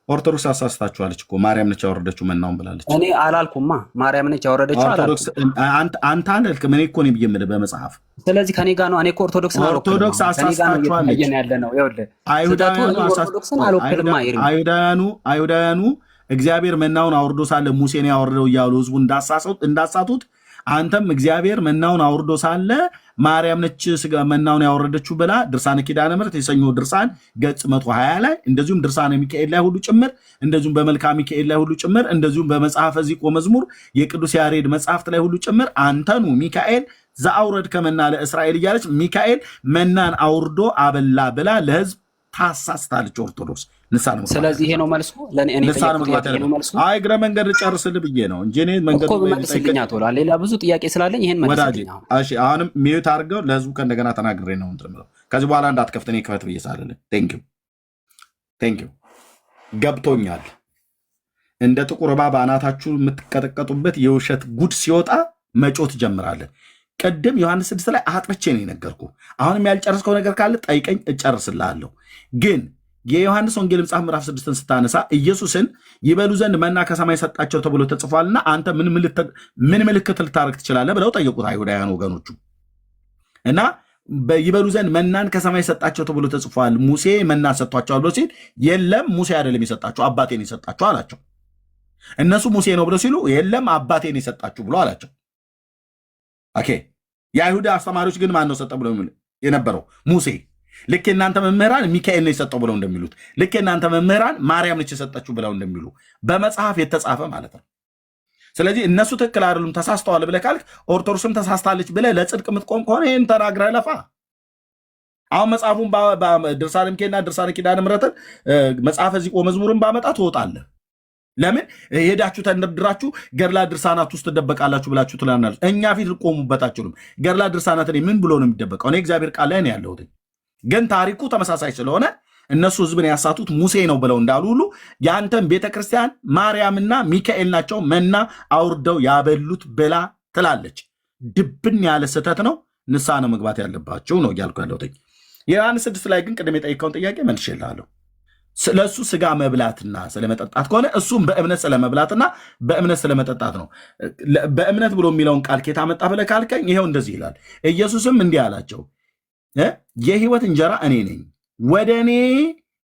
ኦርቶዶክስ አሳስታችኋለች እኮ ማርያም ነች ያወረደችው መናውን ብላለች። እኔ አላልኩማ ማርያም ነች ያወረደችው ኦርቶዶክስ። አንተ አላልክም፣ እኔ እኮ ነው ብዬ የምልህ በመጽሐፍ። ስለዚህ ከኔ ጋር ነው። እኔ እኮ ኦርቶዶክስ ነው። ኦርቶዶክስ አሳስታችኋለች። አይሁዳውያኑ እግዚአብሔር መናውን አውርዶ ሳለ ሙሴ ነው ያወረደው እያሉ ህዝቡ እንዳሳቱት አንተም እግዚአብሔር መናውን አውርዶ ሳለ ማርያም ነች መናውን ያወረደችው ብላ ድርሳነ ኪዳነ ምሕረት የሰኞ ድርሳን ገጽ 120 ላይ እንደዚሁም ድርሳነ ሚካኤል ላይ ሁሉ ጭምር እንደዚሁም በመልክዓ ሚካኤል ላይ ሁሉ ጭምር እንደዚሁም በመጽሐፈ ዚቆ መዝሙር የቅዱስ ያሬድ መጽሐፍት ላይ ሁሉ ጭምር አንተኑ ሚካኤል ዘአውረድ ከመና ለእስራኤል እያለች ሚካኤል መናን አውርዶ አበላ ብላ ለህዝብ ታሳስታለች ኦርቶዶክስ። ስለዚህ ይሄ ነው መልሱ። አይ እግረ መንገድ ጨርስልህ ብዬ ነው እንጂ እኔ መንገድ መልስልኛ ቶላ ሌላ ብዙ ጥያቄ ስላለኝ ይሄን መልስልኝ። እሺ አሁንም ሚዩት አድርገው ለህዝቡ ከእንደገና ተናግሬ ነው እንትን የምለው። ከዚህ በኋላ እንዳትከፍት እኔ ክፈት ብዬ ሳልልህ ቴንኪው ገብቶኛል። እንደ ጥቁር እባብ አናታችሁ የምትቀጠቀጡበት የውሸት ጉድ ሲወጣ መጮህ ትጀምራለህ። ቅድም ዮሐንስ 6 ላይ አጥርቼ ነው የነገርኩ። አሁንም ያልጨረስከው ነገር ካለ ጠይቀኝ እጨርስልሃለሁ። ግን የዮሐንስ ወንጌል መጽሐፍ ምዕራፍ 6ን ስታነሳ ኢየሱስን ይበሉ ዘንድ መና ከሰማይ ሰጣቸው ተብሎ ተጽፏልና አንተ ምን ምልክት ልታረግ ትችላለህ ብለው ጠየቁት አይሁዳውያን ወገኖቹ። እና ይበሉ ዘንድ መናን ከሰማይ ሰጣቸው ተብሎ ተጽፏል፣ ሙሴ መና ሰጥቷቸዋል ብሎ ሲል የለም ሙሴ አይደለም የሰጣቸው አባቴን የሰጣቸው አላቸው። እነሱ ሙሴ ነው ብለው ሲሉ የለም አባቴን የሰጣችሁ ብሎ አላቸው። ኦኬ የአይሁዳ አስተማሪዎች ግን ማን ነው ሰጠ ብለው የነበረው? ሙሴ። ልክ የእናንተ መምህራን ሚካኤል ነው የሰጠው ብለው እንደሚሉት፣ ልክ የእናንተ መምህራን ማርያም ነች የሰጠችው ብለው እንደሚሉ በመጽሐፍ የተጻፈ ማለት ነው። ስለዚህ እነሱ ትክክል አይደሉም ተሳስተዋል ብለህ ካልክ ኦርቶዶክስም ተሳስታለች ብለህ ለጽድቅ የምትቆም ከሆነ ይህን ተናግረህ ለፋ። አሁን መጽሐፉን ድርሳነ ሚካኤልና ድርሳነ ኪዳነ ምሕረትን መጽሐፈ ዚቆ መዝሙርን ባመጣ ትወጣለህ። ለምን ሄዳችሁ ተንደርድራችሁ ገድላ ድርሳናት ውስጥ ትደበቃላችሁ ብላችሁ ትላናለች። እኛ ፊት ልቆሙበት አትችሉም። ገድላ ድርሳናት ምን ብሎ ነው የሚደበቀው? እኔ እግዚአብሔር ቃል ላይ ነው ያለሁት። ግን ታሪኩ ተመሳሳይ ስለሆነ እነሱ ህዝብን ያሳቱት ሙሴ ነው ብለው እንዳሉ ሁሉ የአንተን ቤተክርስቲያን ማርያምና ሚካኤል ናቸው መና አውርደው ያበሉት ብላ ትላለች። ድብን ያለ ስህተት ነው። ንስሐ ነው መግባት ያለባቸው ነው እያልኩ ያለሁት። የዮሐንስ 6 ላይ ግን ቅድም የጠየቀውን ጥያቄ መልሼልሃለሁ። ስለሱ ስጋ መብላትና ስለመጠጣት ከሆነ እሱም በእምነት ስለመብላትና በእምነት ስለመጠጣት ነው። በእምነት ብሎ የሚለውን ቃል ኬታ መጣ ብለህ ካልከኝ ይኸው እንደዚህ ይላል። ኢየሱስም እንዲህ አላቸው፣ የህይወት እንጀራ እኔ ነኝ፣ ወደ እኔ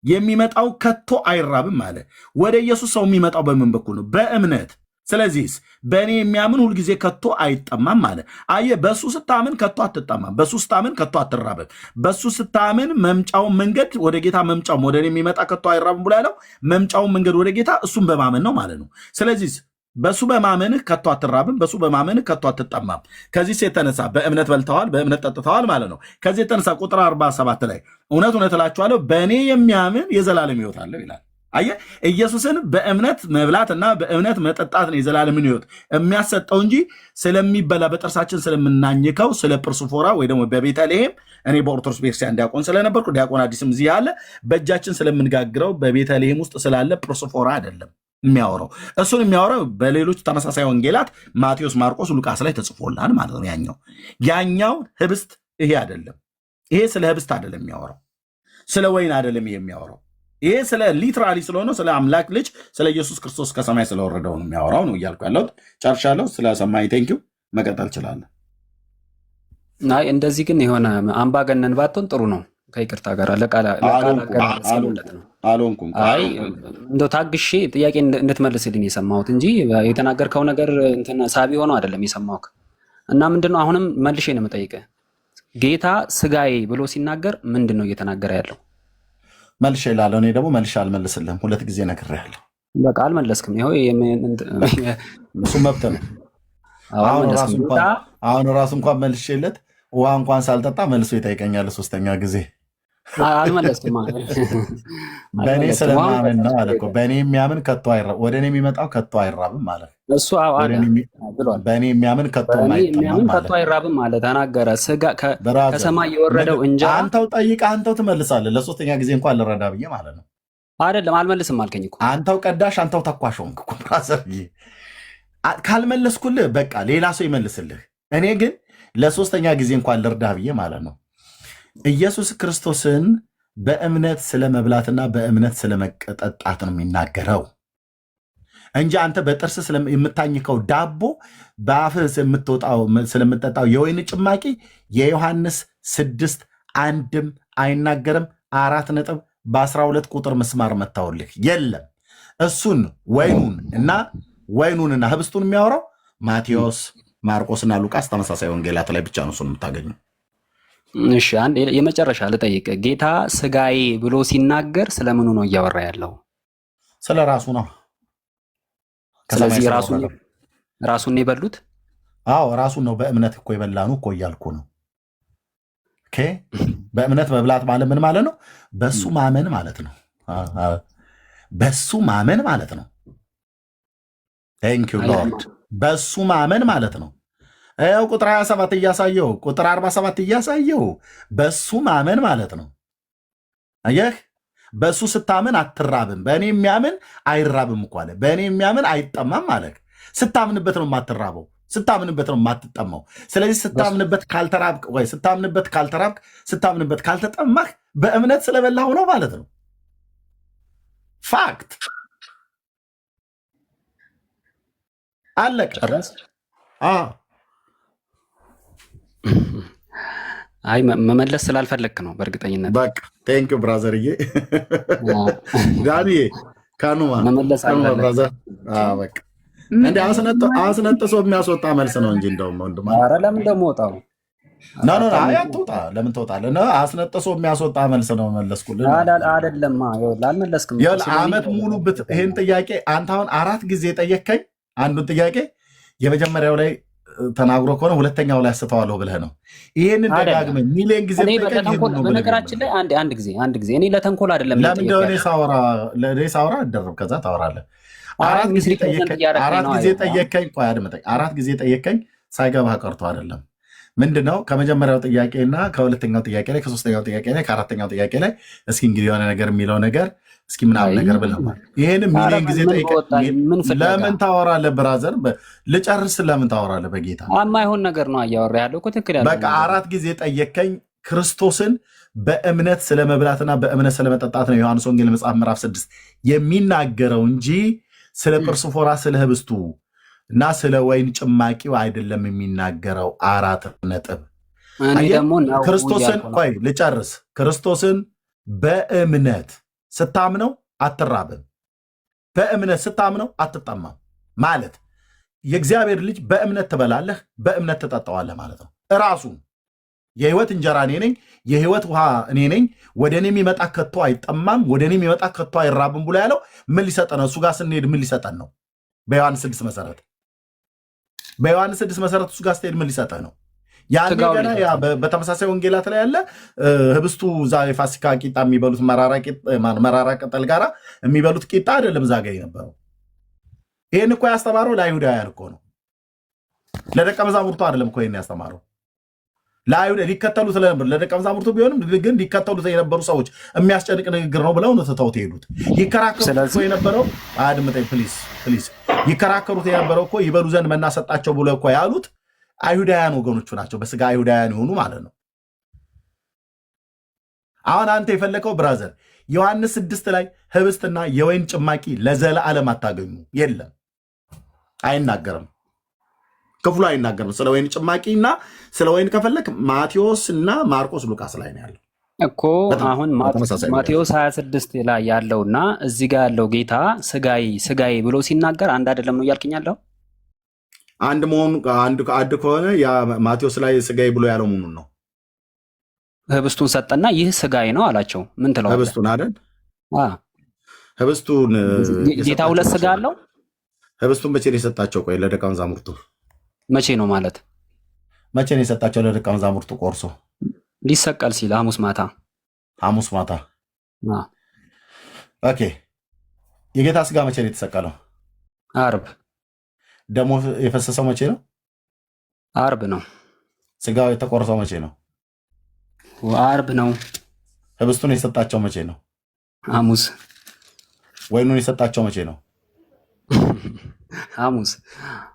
የሚመጣው ከቶ አይራብም አለ። ወደ ኢየሱስ ሰው የሚመጣው በምን በኩል ነው? በእምነት። ስለዚህ በእኔ የሚያምን ሁልጊዜ ከቶ አይጠማም አለ። አየህ፣ በሱ ስታምን ከቶ አትጠማም፣ በሱ ስታምን ከቶ አትራብም። በሱ ስታምን መምጫውን መንገድ ወደ ጌታ መምጫውም ወደ እኔ የሚመጣ ከቶ አይራብም ብሎ ያለው መምጫውን መንገድ ወደ ጌታ እሱም በማመን ነው ማለት ነው። ስለዚህ በሱ በማመንህ ከቶ አትራብም፣ በሱ በማመንህ ከቶ አትጠማም። ከዚህ የተነሳ በእምነት በልተዋል፣ በእምነት ጠጥተዋል ማለት ነው። ከዚህ የተነሳ ቁጥር 47 ላይ እውነት እውነት እላችኋለሁ በእኔ የሚያምን የዘላለም ሕይወት አለው ይላል። አየህ፣ ኢየሱስን በእምነት መብላትና በእምነት መጠጣት ነው የዘላለምን ሕይወት የሚያሰጠው እንጂ ስለሚበላ በጥርሳችን ስለምናኝከው ስለ ጵርስፎራ ወይ ደግሞ በቤተልሔም እኔ በኦርቶዶክስ ቤተክርስቲያን ዲያቆን ስለነበርኩ ዲያቆን አዲስም እዚህ ያለ በእጃችን ስለምንጋግረው በቤተልሔም ውስጥ ስላለ ጵርስፎራ አይደለም የሚያወራው። እሱን የሚያወራው በሌሎች ተመሳሳይ ወንጌላት ማቴዎስ፣ ማርቆስ፣ ሉቃስ ላይ ተጽፎላል ማለት ነው። ያኛው ህብስት ይሄ አይደለም። ይሄ ስለ ህብስት አይደለም የሚያወራው፣ ስለ ወይን አይደለም ይሄ የሚያወራው። ይሄ ስለ ሊትራሊ ስለሆነ ስለ አምላክ ልጅ ስለ ኢየሱስ ክርስቶስ ከሰማይ ስለወረደው ነው የሚያወራው ነው እያልኩ ያለሁት። ጨርሻለሁ። ስለ ሰማይ ቴንኪው። መቀጠል እችላለሁ። አይ እንደዚህ ግን የሆነ አምባገነን ባትሆን ጥሩ ነው። ከይቅርታ ጋር ለቃል አገላለጽ ነው አልሆንኩም። አይ እንደው ታግሼ ጥያቄ እንድትመልስልኝ የሰማሁት እንጂ የተናገርከው ነገር እንትን ሳቢ ሆኖ አይደለም የሰማሁት። እና ምንድነው አሁንም መልሼ ነው የምጠይቅህ፣ ጌታ ስጋዬ ብሎ ሲናገር ምንድን ነው እየተናገረ ያለው? መልሼ እላለሁ። እኔ ደግሞ መልሼ አልመልስልህም። 2 ጊዜ ነግሬሃለሁ። በቃ አልመለስክም። ይኸው እሱ መብት ነው። አሁን ራሱ እንኳን መልሼለት ውሃ እንኳን ሳልጠጣ መልሶ ይጠይቀኛል 3ኛ ጊዜ። አልመለስክም። በእኔ ስለማመን ነው አለ እኮ። በእኔ የሚያምን ከቶ አይራብ፣ ወደ እኔ የሚመጣው ከቶ አይራብም ማለት እሱ ብሏል። በእኔ የሚያምን ከቶ አይራብም ማለት ተናገረ። ስጋ ከሰማይ የወረደው እንጀራ አንተው ጠይቀህ አንተው ትመልሳለህ። ለ3ኛ ጊዜ እንኳን ልረዳ ብዬ ማለት ነው። አይደለም አልመልስም አልከኝ እኮ። አንተው ቀዳሽ፣ አንተው ተኳሽ ሆንክ እኮ ብራዘር። ካልመለስኩልህ በቃ ሌላ ሰው ይመልስልህ። እኔ ግን ለ3ኛ ጊዜ እንኳን ልርዳ ብዬ ማለት ነው። ኢየሱስ ክርስቶስን በእምነት ስለመብላትና በእምነት ስለመጠጣት ነው የሚናገረው እንጂ አንተ በጥርስ የምታኝከው ዳቦ በአፍህ ስለምጠጣው የወይን ጭማቂ የዮሐንስ 6 አንድም አይናገርም። 4 ነጥብ በ12 ቁጥር ምስማር መታወልህ የለም። እሱን ወይኑንና ህብስቱን የሚያወራው ማቴዎስ፣ ማርቆስና ሉቃስ ተመሳሳይ ወንጌላት ላይ ብቻ ነው እሱን የምታገኘው። እሺ አንድ የመጨረሻ ልጠይቅ። ጌታ ስጋዬ ብሎ ሲናገር ስለምኑ ነው እያወራ ያለው? ስለ ራሱ ነው። ስለዚህ ራሱን የበሉት? አዎ ራሱን ነው። በእምነት እኮ የበላኑ እኮ እያልኩ ነው። ኦኬ በእምነት መብላት ማለት ምን ማለት ነው? በሱ ማመን ማለት ነው። በሱ ማመን ማለት ነው። ቴንክ ዩ ሎርድ። በሱ ማመን ማለት ነው። ያው ቁጥር 27 እያሳየው ቁጥር 47 እያሳየው በሱ ማመን ማለት ነው። አየህ፣ በሱ ስታምን አትራብም። በእኔ የሚያምን አይራብም እኮ አለ። በእኔ የሚያምን አይጠማም ማለት ስታምንበት ነው የማትራበው፣ ስታምንበት ነው የማትጠማው። ስለዚህ ስታምንበት ካልተራብክ ወይ ስታምንበት ካልተራብክ፣ ስታምንበት ካልተጠማህ በእምነት ስለበላው ነው ማለት ነው። ፋክት አለቀ። አይ መመለስ ስላልፈለግክ ነው በእርግጠኝነት። በቃ ቴንክ ዩ ብራዘርዬ። ዳንዬ ካኑማ መመለስ ብራዘር። በቃ እንደ አስነጥሶ የሚያስወጣ መልስ ነው እንጂ እንደውም ወንድማ። ኧረ ለምን ደግሞ ወጣው? አይ አትወጣ። ለምን ትወጣለህ? አስነጥሶ የሚያስወጣ መልስ ነው መለስኩልህ። አይደለም አልመለስክም። ዓመት ሙሉ ይህን ጥያቄ አንተ አሁን 4 ጊዜ ጠየከኝ። አንዱን ጥያቄ የመጀመሪያው ላይ ተናግሮ ከሆነ ሁለተኛው ላይ አስተዋለሁ ብለህ ነው። ይሄንን ደጋግመህ ሚሊዮን ጊዜ በነገራችን ላይ አንድ ጊዜ እኔ ለተንኮል አይደለም። ለምንድነው እኔ ሳወራ አደረብ ከዛ ታወራለህ። 4 ጊዜ ጠየቀኝ። ቆይ አድምጠኝ። 4 ጊዜ ጠየቀኝ ሳይገባህ ቀርቶ አይደለም። ምንድነው ከመጀመሪያው ጥያቄና ከሁለተኛው ጥያቄ ላይ ከሶስተኛው ጥያቄ ላይ ከአራተኛው ጥያቄ ላይ እስኪ እንግዲህ የሆነ ነገር የሚለው ነገር እስኪ ምናምን ነገር ብለማል። ይሄን ሚሊዮን ጊዜ ጠይቀኝ። ለምን ታወራለህ ብራዘር? ልጨርስ። ለምን ታወራለህ? በጌታ የማይሆን ነገር ነው እያወራ ያለው እኮ ትክክል ያለው። በቃ 4 ጊዜ ጠየቀኝ። ክርስቶስን በእምነት ስለመብላትና በእምነት ስለመጠጣት ነው ዮሐንስ ወንጌል መጽሐፍ ምዕራፍ 6 የሚናገረው እንጂ ስለ ጵርስፎራ ስለ ህብስቱ እና ስለ ወይን ጭማቂው አይደለም የሚናገረው። 4 ነጥብ። ክርስቶስን ቆይ ልጨርስ። ክርስቶስን በእምነት ስታምነው አትራብም፣ በእምነት ስታምነው አትጠማም ማለት የእግዚአብሔር ልጅ በእምነት ትበላለህ፣ በእምነት ትጠጣዋለህ ማለት ነው። እራሱን የህይወት እንጀራ እኔ ነኝ፣ የህይወት ውሃ እኔ ነኝ፣ ወደ እኔ የሚመጣ ከቶ አይጠማም፣ ወደ እኔ የሚመጣ ከቶ አይራብም ብሎ ያለው ምን ሊሰጠን ነው? እሱ ጋር ስንሄድ ምን ሊሰጠን ነው? በዮሐንስ 6 መሰረት በዮሐንስ 6 መሰረት እሱ ጋር ስትሄድ ምን ሊሰጠህ ነው? ያኔ ገና በተመሳሳይ ወንጌላት ላይ ያለ ህብስቱ እዛ የፋሲካ ቂጣ የሚበሉት መራራ ቅጠል ጋራ የሚበሉት ቂጣ አይደለም እዛ ጋር የነበረው። ይህን እኮ ያስተማረው ለአይሁዳውያን እኮ ነው፣ ለደቀ መዛሙርቱ አይደለም እኮ ይህን ያስተማረው። ለአይሁድ ሊከተሉት ስለነበር ለደቀ መዛሙርቱ ቢሆንም ግን ሊከተሉት የነበሩ ሰዎች የሚያስጨንቅ ንግግር ነው ብለው ነው ትተውት ሄዱት። ይከራከሩት የነበረው አድምጠኝ ፕሊዝ፣ ይከራከሩት የነበረው እኮ ይበሉ ዘንድ መና ሰጣቸው ብሎ እኮ ያሉት አይሁዳውያን ወገኖቹ ናቸው፣ በስጋ አይሁዳውያን የሆኑ ማለት ነው። አሁን አንተ የፈለከው ብራዘር ዮሐንስ 6 ላይ ህብስትና የወይን ጭማቂ ለዘላለም አታገኙ፣ የለም፣ አይናገርም፣ ክፍሉ አይናገርም። ስለ ወይን ጭማቂና ስለ ወይን ከፈለክ ማቴዎስ እና ማርቆስ ሉቃስ ላይ ነው ያለው እኮ። አሁን ማቴዎስ 26 ላይ ያለውና እዚህ ጋር ያለው ጌታ ስጋዬ ብሎ ሲናገር አንድ አይደለም ነው እያልከኝ ያለው? አንድ መሆኑ አንድ ከሆነ ያ ማቴዎስ ላይ ስጋዬ ብሎ ያለው መሆኑን ነው። ህብስቱን ሰጠና ይህ ስጋዬ ነው አላቸው። ምን ትለዋለህ? ህብስቱን አይደል? ህብስቱን ጌታ ሁለት ስጋ አለው። ህብስቱን መቼ ነው የሰጣቸው? ቆይ ለደቀ መዛሙርቱ መቼ ነው ማለት መቼ ነው የሰጣቸው ለደቀ መዛሙርቱ? ቆርሶ ሊሰቀል ሲል ሐሙስ ማታ። ኦኬ። የጌታ ስጋ መቼ ነው የተሰቀለው? አርብ። ደሞ የፈሰሰው መቼ ነው? አርብ ነው። ስጋው የተቆረሰው መቼ ነው? አርብ ነው። ህብስቱን የሰጣቸው መቼ ነው? ሐሙስ። ወይኑን የሰጣቸው መቼ ነው?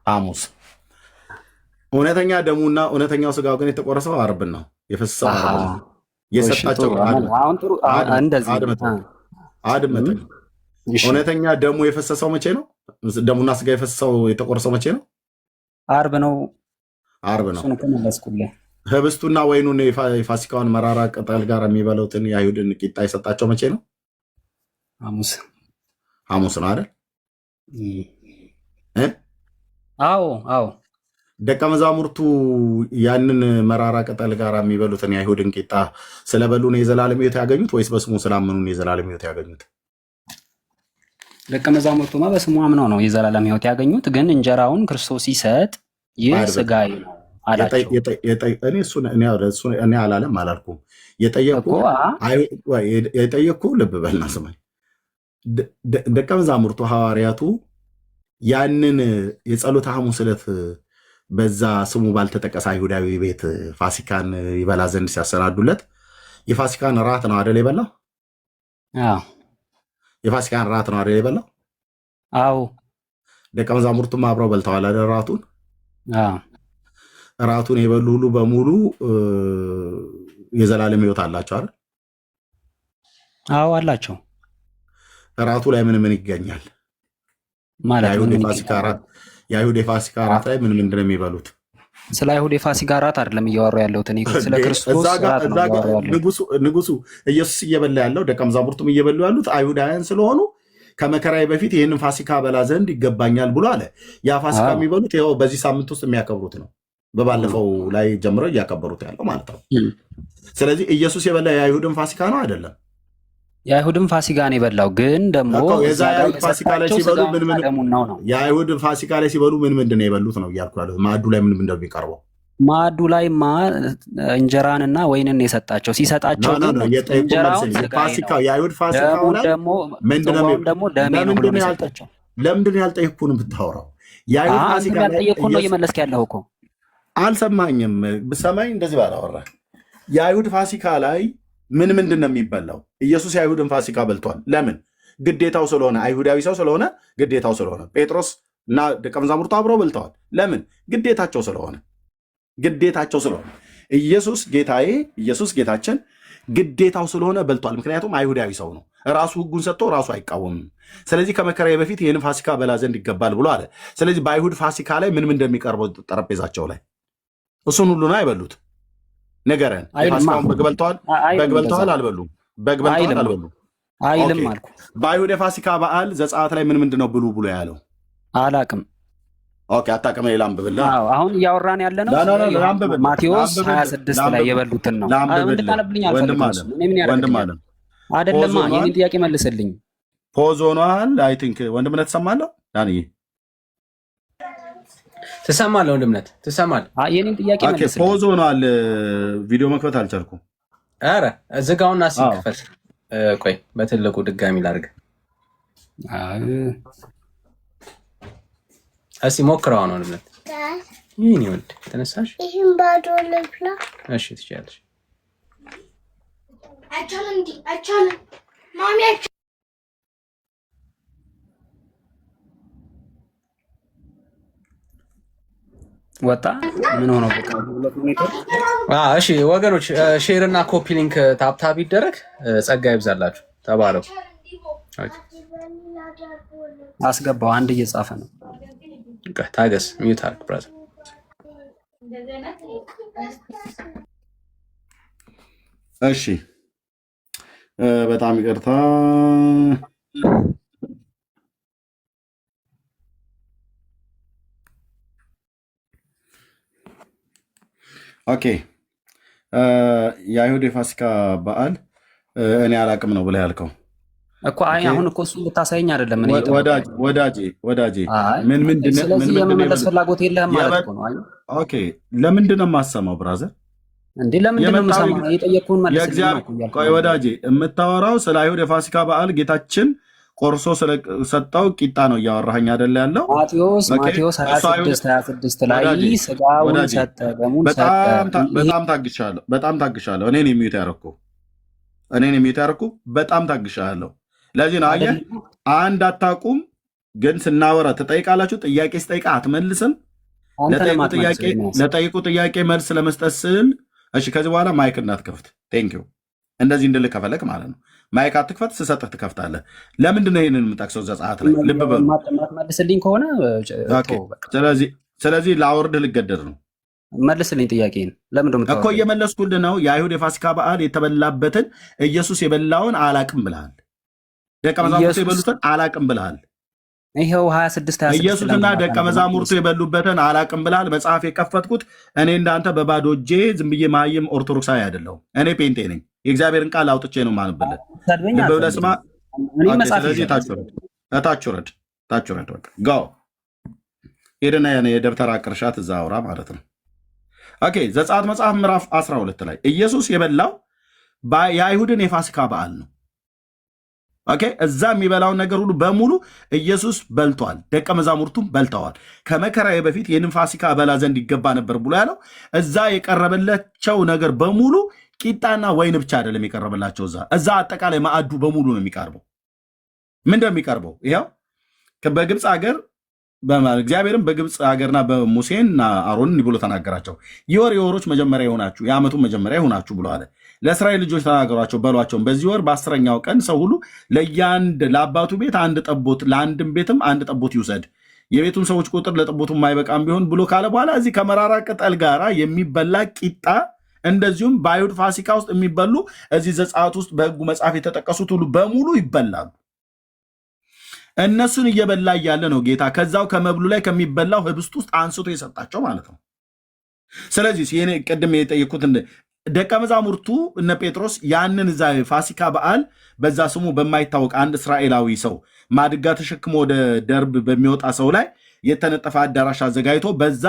ሐሙስ። እውነተኛ ደሙና እውነተኛው ስጋው ግን የተቆረሰው አርብን ነው። የፈሰሰው አርብ ነው። የሰጣቸው አድመጠኝ። እውነተኛ ደሙ የፈሰሰው መቼ ነው? ደሙና ስጋ የፈሰሰው የተቆረሰው መቼ ነው? አርብ ነው። ህብስቱና ወይኑን የፋሲካውን መራራ ቅጠል ጋር የሚበሉትን የአይሁድን ቂጣ የሰጣቸው መቼ ነው? ሐሙስ ነው አይደል? አዎ። ደቀ መዛሙርቱ ያንን መራራ ቅጠል ጋር የሚበሉትን የአይሁድን ቂጣ ስለበሉ ነው የዘላለም ሕይወት ያገኙት ወይስ በስሙ ስላመኑ ነው የዘላለም ሕይወት ያገኙት? ደቀ መዛሙርቱማ በስሙ አምነው ነው የዘላለም ሕይወት ያገኙት። ግን እንጀራውን ክርስቶስ ሲሰጥ ይህ ስጋዬ ነው አላቸው። እኔ አላለም አላልኩም። የጠየቅኩ ልብ በልና ስማኝ። ደቀ መዛሙርቱ ሐዋርያቱ ያንን የጸሎተ ሐሙስ ዕለት በዛ ስሙ ባልተጠቀሰ አይሁዳዊ ቤት ፋሲካን ይበላ ዘንድ ሲያሰናዱለት የፋሲካን ራት ነው አደል የበላው? የፋሲካን ራት ነው አደል የበላው? አዎ። ደቀ መዛሙርቱም አብረው በልተዋል አይደል? ራቱን የበሉ ሁሉ በሙሉ የዘላለም ሕይወት አላቸው አይደል? አዎ አላቸው። ራቱ ላይ ምን ይገኛል ማለት? የአይሁድ የፋሲካ ራት ላይ ምን ምንድን ነው የሚበሉት? ስለ አይሁድ የፋሲካ ራት አይደለም እያወራሁ ያለሁት እኔ ስለ ክርስቶስ ራት ነው እያወራሁ ያለሁት። ንጉሱ ኢየሱስ እየበላ ያለው ደቀ መዛሙርቱም እየበሉ ያሉት አይሁዳውያን ስለሆኑ ከመከራዬ በፊት ይህንን ፋሲካ በላ ዘንድ ይገባኛል ብሎ አለ። ያ ፋሲካ የሚበሉት ይኸው በዚህ ሳምንት ውስጥ የሚያከብሩት ነው። በባለፈው ላይ ጀምረው እያከበሩት ያለው ማለት ነው። ስለዚህ ኢየሱስ የበላ የአይሁድን ፋሲካ ነው አይደለም? የአይሁድን ፋሲካ ነው የበላው። ግን ደግሞ የአይሁድ ፋሲካ ላይ ሲበሉ የአይሁድ ፋሲካ ላይ ሲበሉ ምን ምንድን ነው የበሉት ነው እያልኩ ያሉት። ማዕዱ ላይ ምን ምንድን ነው የሚቀርበው? ማዕዱ ላይማ እንጀራንና ወይንን የሰጣቸው ሲሰጣቸው የአይሁድ ፋሲካው ላይ ደግሞ ደሜ ነው ብሎ ነው የሰጣቸው። ለምንድን ያልጠየኩህን ብታወራው? የአይሁድ ፋሲካ ላይ ያልጠየኩህን ነው እየመለስክ ያለው እኮ። አልሰማኝም። ብሰማኝ እንደዚህ ባላወራ። የአይሁድ ፋሲካ ላይ ምን ምንድን ነው የሚበላው? ኢየሱስ የአይሁድን ፋሲካ በልቷል። ለምን? ግዴታው ስለሆነ፣ አይሁዳዊ ሰው ስለሆነ ግዴታው ስለሆነ። ጴጥሮስ እና ደቀ መዛሙርቱ አብረው በልተዋል። ለምን? ግዴታቸው ስለሆነ። ኢየሱስ ጌታዬ፣ ኢየሱስ ጌታችን ግዴታው ስለሆነ በልቷል። ምክንያቱም አይሁዳዊ ሰው ነው። ራሱ ሕጉን ሰጥቶ ራሱ አይቃወምም። ስለዚህ ከመከራዬ በፊት ይህን ፋሲካ በላ ዘንድ ይገባል ብሎ አለ። ስለዚህ በአይሁድ ፋሲካ ላይ ምን እንደሚቀርበው ጠረጴዛቸው ላይ እሱን ሁሉ ነው አይበሉት። ንገረን። የፋሲካውን በግ በልተዋል? አልበሉም? በግ በልተዋል? አልበሉም? አይልም አልኩ። በአይሁድ የፋሲካ በዓል ዘጸአት ላይ ምን ምንድን ነው ብሉ ብሎ ያለው? አላቅም። ኦኬ፣ አታውቅም። ሌላ አንብብልህ። አሁን እያወራን ያለ ነው ማቴዎስ 26 ላይ የበሉትን ነው። እንድታነብልኝ አልፈልግም። አይደለማ፣ የኔን ጥያቄ መልስልኝ። ፖዝ ሆኗል። አይ ቲንክ ወንድምነት ትሰማለህ ዳንዬ? ትሰማለህ ወንድምነት ትሰማለህ? የኔን ጥያቄ ኦኬ መልስልኝ። ፖዝ ሆኗል። ቪዲዮ መክፈት አልቻልኩም። ኧረ ዝጋውና ሲከፈት ቆይ በትልቁ ድጋሚ ላድርግ። እስኪ ሞክረው ነው ወንድምነት። ይህን ይወድ ተነሳሽ። ይህን ባዶ ልብላ። እሺ ትችያለሽ። አይቻልም እንዴ? አይቻልም ማሚ አይቻልም። ወጣ ምን ሆኖ በቃ እሺ ወገኖች ሼር እና ኮፒ ሊንክ ታፕታፕ ይደረግ። ጸጋ ይብዛላችሁ። ተባረው አስገባው። አንድ እየጻፈ ነው። ታገስ። ሚዩት አድርግ ብራዘር። እሺ በጣም ይቅርታ። ኦኬ የአይሁድ የፋሲካ በዓል እኔ አላቅም ነው ብለህ ያልከው እኮ አሁን እኮ እሱን ልታሳየኝ አይደለም። እኔ ወዳጄ ስለዚህ የመመለስ ፍላጎት የለህም ማለት ነው። ኦኬ ለምንድን ነው የማሰማው ብራዘር? እንዴ ለምንድን ነው የምሰማው? የጠየቅኩህን መልስልኝ። ቆይ ወዳጄ ወዳጄ ስለ አይሁድ የፋሲካ በዓል ጌታችን ቆርሶ ስለሰጠው ቂጣ ነው እያወራኸኝ አይደለ ያለው? ማቴዎስ 26 ላይ ስጋውን ሰጠ፣ ደሙን ሰጠ። በጣም ታግሻለሁ። እኔን የሚዩት ያደረኩ በጣም ታግሻለሁ። ለዚህ ነው አየህ፣ አንድ አታውቁም፣ ግን ስናወራ ትጠይቃላችሁ። ጥያቄ ስጠይቃ አትመልስም። ለጠይቁ ጥያቄ መልስ ለመስጠት ስል እሺ፣ ከዚህ በኋላ ማይክ እንዳትከፍት። ቴንኪው። እንደዚህ እንድልህ ከፈለክ ማለት ነው። ማይክ አትክፈት፣ ስሰጥህ ትከፍታለህ። ለምንድን ነው ይህንን የምጠቅሰው? ዘጸአት ላይ ልብ በሉ። መልስልኝ ከሆነ ስለዚህ ለአውርድህ ልገደድ ነው። መልስልኝ ጥያቄን። ለምንድን ነው እኮ እየመለስኩልህ ነው። የአይሁድ የፋሲካ በዓል የተበላበትን ኢየሱስ የበላውን አላቅም ብልሃል። ደቀ መዛሙርቱ የበሉትን አላቅም ብልሃል። ይኸው 26 ኢየሱስና ደቀ መዛሙርቱ የበሉበትን አላቅም ብልሃል። መጽሐፍ የከፈትኩት እኔ እንዳንተ በባዶ እጄ ዝም ብዬ መሀይም ኦርቶዶክሳዊ አይደለሁም። እኔ ፔንቴ ነኝ። የእግዚአብሔርን ቃል አውጥቼ ነው የማንብልህ። ብለህ ስማ። ስለዚህ ታች ውረድ። ጋው ሄደና የደብተራ ቅርሻት እዛ አውራ ማለት ነው። ኦኬ ዘጸአት መጽሐፍ ምዕራፍ 12 ላይ ኢየሱስ የበላው የአይሁድን የፋሲካ በዓል ነው። ኦኬ እዛ የሚበላውን ነገር ሁሉ በሙሉ ኢየሱስ በልቷል፣ ደቀ መዛሙርቱም በልተዋል። ከመከራዬ በፊት ይህንን ፋሲካ በላ ዘንድ ይገባ ነበር ብሎ ያለው እዛ የቀረበላቸው ነገር በሙሉ ቂጣና ወይን ብቻ አይደለም የቀረበላቸው። እዛ አጠቃላይ ማዕዱ በሙሉ ነው የሚቀርበው። ምንድነው የሚቀርበው? ይኸው በግብፅ ሀገር እግዚአብሔርም በግብፅ ሀገርና በሙሴና አሮንን ብሎ ተናገራቸው። የወሮች መጀመሪያ ይሆናችሁ፣ የዓመቱ መጀመሪያ ይሆናችሁ ብሎ አለ። ለእስራኤል ልጆች ተናገሯቸው በሏቸውም፣ በዚህ ወር በ10ኛው ቀን ሰው ሁሉ ለአባቱ ቤት አንድ ጠቦት፣ ለአንድም ቤትም አንድ ጠቦት ይውሰድ። የቤቱን ሰዎች ቁጥር ለጠቦቱ የማይበቃም ቢሆን ብሎ ካለ በኋላ እዚህ ከመራራ ቅጠል ጋር የሚበላ ቂጣ፣ እንደዚሁም በአይሁድ ፋሲካ ውስጥ የሚበሉ እዚህ ዘጸአት ውስጥ በሕጉ መጽሐፍ የተጠቀሱት ሁሉ በሙሉ ይበላሉ። እነሱን እየበላ እያለ ነው ጌታ ከዛው ከመብሉ ላይ ከሚበላው ህብስት ውስጥ አንስቶ የሰጣቸው ማለት ነው። ስለዚህ ቅድም የጠየኩት ደቀ መዛሙርቱ እነ ጴጥሮስ ያንን እዛ ፋሲካ በዓል በዛ ስሙ በማይታወቅ አንድ እስራኤላዊ ሰው ማድጋ ተሸክሞ ወደ ደርብ በሚወጣ ሰው ላይ የተነጠፈ አዳራሽ አዘጋጅቶ በዛ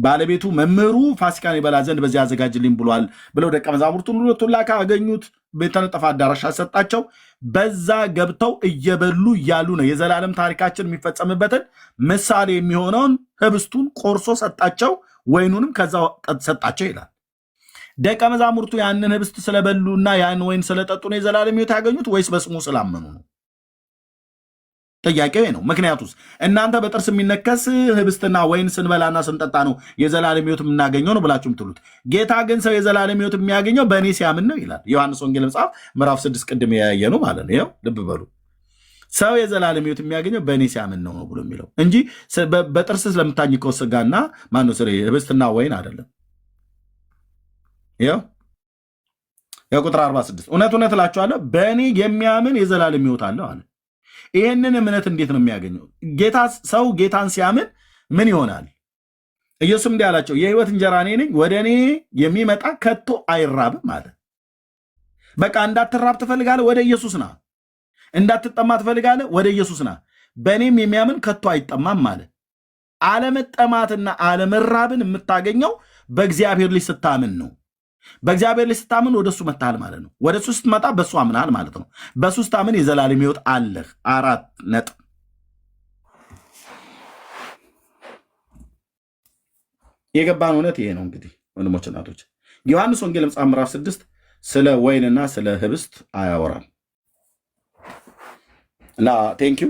ባለቤቱ መምህሩ ፋሲካን ይበላ ዘንድ በዚህ አዘጋጅልኝ ብሏል ብለው ደቀ መዛሙርቱን ሁለቱን ላካ አገኙት። የተነጠፈ አዳራሽ አሰጣቸው። በዛ ገብተው እየበሉ እያሉ ነው የዘላለም ታሪካችን የሚፈጸምበትን ምሳሌ የሚሆነውን ህብስቱን ቆርሶ ሰጣቸው፣ ወይኑንም ከዛ ሰጣቸው ይላል። ደቀ መዛሙርቱ ያንን ህብስት ስለበሉና ያን ወይን ስለጠጡ ነው የዘላለም ሕይወት ያገኙት ወይስ በስሙ ስላመኑ ነው? ጥያቄው ነው። ምክንያቱስ እናንተ በጥርስ የሚነከስ ህብስትና ወይን ስንበላና ስንጠጣ ነው የዘላለም ሕይወት የምናገኘው ነው ብላችሁ የምትሉት። ጌታ ግን ሰው የዘላለም ሕይወት የሚያገኘው በእኔ ሲያምን ነው ይላል። ዮሐንስ ወንጌል መጽሐፍ ምዕራፍ 6 ቅድም ያየ ነው ማለት ነው። ይኸው ልብ በሉ፣ ሰው የዘላለም ሕይወት የሚያገኘው በእኔ ሲያምን ነው ብሎ የሚለው እንጂ በጥርስ ስለምታኝከው ስጋና ማነው ስለ ህብስትና ወይን አይደለም። ይኸው ቁጥር 46 እውነት እውነት እላችኋለሁ በእኔ የሚያምን የዘላለም ሕይወት አለው አለ። ይህንን እምነት እንዴት ነው የሚያገኘው? ሰው ጌታን ሲያምን ምን ይሆናል? ኢየሱስም እንዲህ አላቸው፣ የህይወት እንጀራ እኔ ነኝ፣ ወደ እኔ የሚመጣ ከቶ አይራብም አለ። በቃ እንዳትራብ ትፈልጋለህ? ወደ ኢየሱስ ና። እንዳትጠማ ትፈልጋለህ? ወደ ኢየሱስ ና። በእኔም የሚያምን ከቶ አይጠማም አለ። አለመጠማትና አለመራብን የምታገኘው በእግዚአብሔር ልጅ ስታምን ነው። በእግዚአብሔር ልጅ ስታምን ወደሱ መታል ማለት ነው። ወደሱ ስትመጣ በሱ አምናል ማለት ነው። በሱ ስታምን የዘላለም ሕይወት አለህ። 4 ነጥብ። የገባን እውነት ይሄ ነው። እንግዲህ ወንድሞች እናቶች፣ ዮሐንስ ወንጌል ምዕራፍ 6 ስለ ወይንና ስለ ህብስት አያወራም እና ቴንኪው